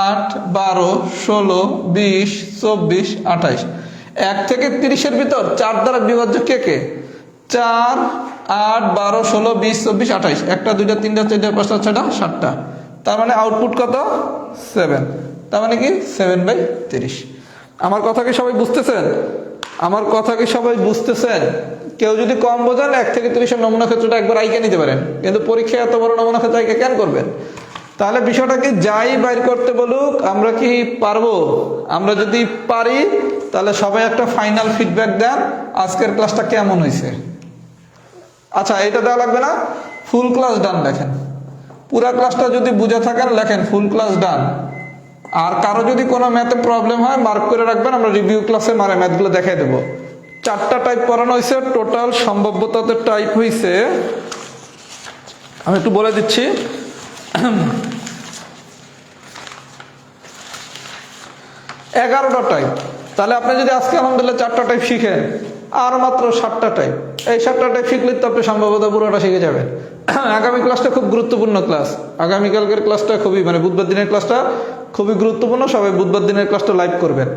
8, 12, 16, 20, 24, 28। 1 থেকে 30-এর ভিতর 4 দ্বারা বিভাজ্য কে কে? 4, 8, 12, 16, 20, 24, 28। 1টা 2টা 3টা 4টা 5টা 6টা 7টা। তার মানে আউটপুট কত 7। তার মানে কি 7/30। আমার কথা কি সবাই বুঝতেছেন? আমার কথা কি সবাই বুঝতেছেন? কেউ যদি কম বোঝেন 1 থেকে 30-এর নমুনা ক্ষেত্রটা একবার আইকে নিতে পারেন, কিন্তু পরীক্ষায় এত বড় নমুনা ক্ষেত্র আইকে কেন করবেন? তাহলে বিষয়টা কি যাই বাইর করতে বলুক আমরা কি পারবো? আমরা যদি পারি তাহলে সবাই একটা ফাইনাল ফিডব্যাক দেন আজকের ক্লাসটা কেমন হয়েছে। আচ্ছা এটা দেওয়া লাগবে না, ফুল ক্লাস ডান লেখেন। পুরা ক্লাসটা যদি বুঝে থাকেন লেখেন ফুল ক্লাস ডান। আর কারো যদি কোনো ম্যাথে প্রবলেম হয় মার্ক করে রাখবেন, আমরা রিভিউ ক্লাসে ম্যাথগুলো দেখাই দেবো। 4টা টাইপ পড়ানো হয়েছে, টোটাল সম্ভাব্যতাতে টাইপ হয়েছে, আমি একটু বলে দিচ্ছি। 11টা টাইপ। তাহলে আপনি যদি আজকে আলহামদুলিল্লাহ 4টা টাইপ শিখেন, আর মাত্র 7টা টাইপ। এই 7টা টাইপ শিখলে তো আপনি সম্ভবত পুরোটা শিখে যাবেন। আগামী ক্লাসটা খুব গুরুত্বপূর্ণ ক্লাস। আগামীকালকের ক্লাসটা খুবই বুধবার দিনের ক্লাসটা খুবই গুরুত্বপূর্ণ। সবাই বুধবার দিনের ক্লাসটা লাইভ করবেন।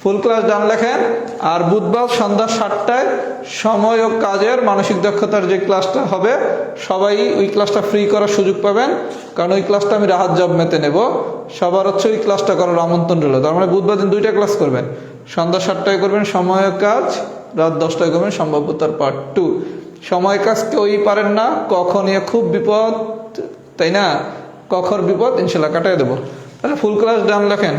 ফুল ক্লাস ডান লেখেন। আর বুধবার সন্ধ্যা 7টায় সময় ও কাজের মানসিক দক্ষতার যে ক্লাসটা হবে সবাই ওই ক্লাসটা ফ্রি করার সুযোগ পাবেন, কারণ ওই ক্লাসটা আমি রাহাত জব মেতে নেব। সবার হচ্ছে ওই ক্লাসটা করার আমন্ত্রণ রইল। তার মানে বুধবার দিন 2টা ক্লাস করবেন, সন্ধ্যা 7টায় করবেন সময় ও কাজ, রাত 10টায় করবেন সম্ভাব্যতার পার্ট 2। সময় কাজ কেউই পারেন না, কখন নিয়ে খুব বিপদ, তাই না? কখর বিপদ ইনশাল্লাহ কাটাই দেবো। তাহলে ফুল ক্লাস ডান লেখেন।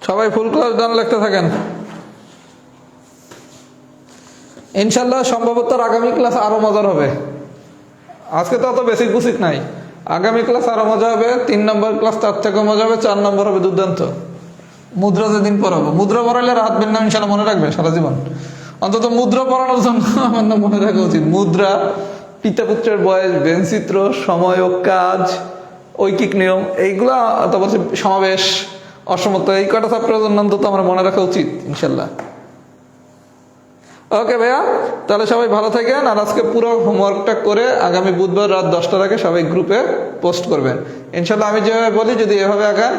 সবাই ফুল ক্লাস ডান লিখতে থাকেন। ইনশাল্লাহ সম্ভবত আগামী ক্লাস আরো মজার হবে। আজকে তো অত বেসিক বুসিক নাই, আগামী ক্লাস আরো মজা হবে। 3 নম্বর ক্লাস তার থেকে মজা হবে, 4 নম্বর হবে দুর্দান্ত। মুদ্রা যেদিন পড়াবো, মুদ্রা পড়াইলে রাহাত বিন নাম ইনশাল্লাহ মনে রাখবে সারা জীবন। অন্তত মুদ্রা পড়ানোর জন্য আমার নাম মনে রাখা উচিত। মুদ্রা, পিতা পুত্রের বয়স, বেনচিত্র, সময় ও কাজ, ঐকিক নিয়ম, এইগুলা, তারপর সমাবেশ, অসমতা, এই কটা চ্যাপ্টারের জন্য অন্তত আমার মনে রাখা উচিত ইনশাল্লাহ। ওকে ভাইয়া, তাহলে সবাই ভালো থাকেন। আর আজকে পুরো হোমওয়ার্কটা করে আগামী বুধবার রাত 10টার আগে সবাই গ্রুপে পোস্ট করবেন ইনশাল্লাহ। আমি যেভাবে বলি যদি এভাবে আগান,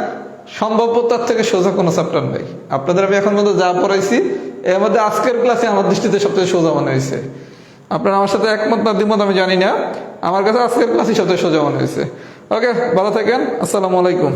সম্ভাব্যতার থেকে সোজা কোনো চ্যাপ্টার নেই। আপনাদের আমি এখন মধ্যে যা পড়াইছি এর মধ্যে আজকের ক্লাসে আমার দৃষ্টিতে সবচেয়ে সোজা মনে হয়েছে। আপনারা আমার সাথে একমত না দ্বিমত আমি জানি না, আমার কাছে আজকের ক্লাসই সবচেয়ে সোজা মনে হয়েছে। ওকে, ভালো থাকেন, আসসালামু আলাইকুম।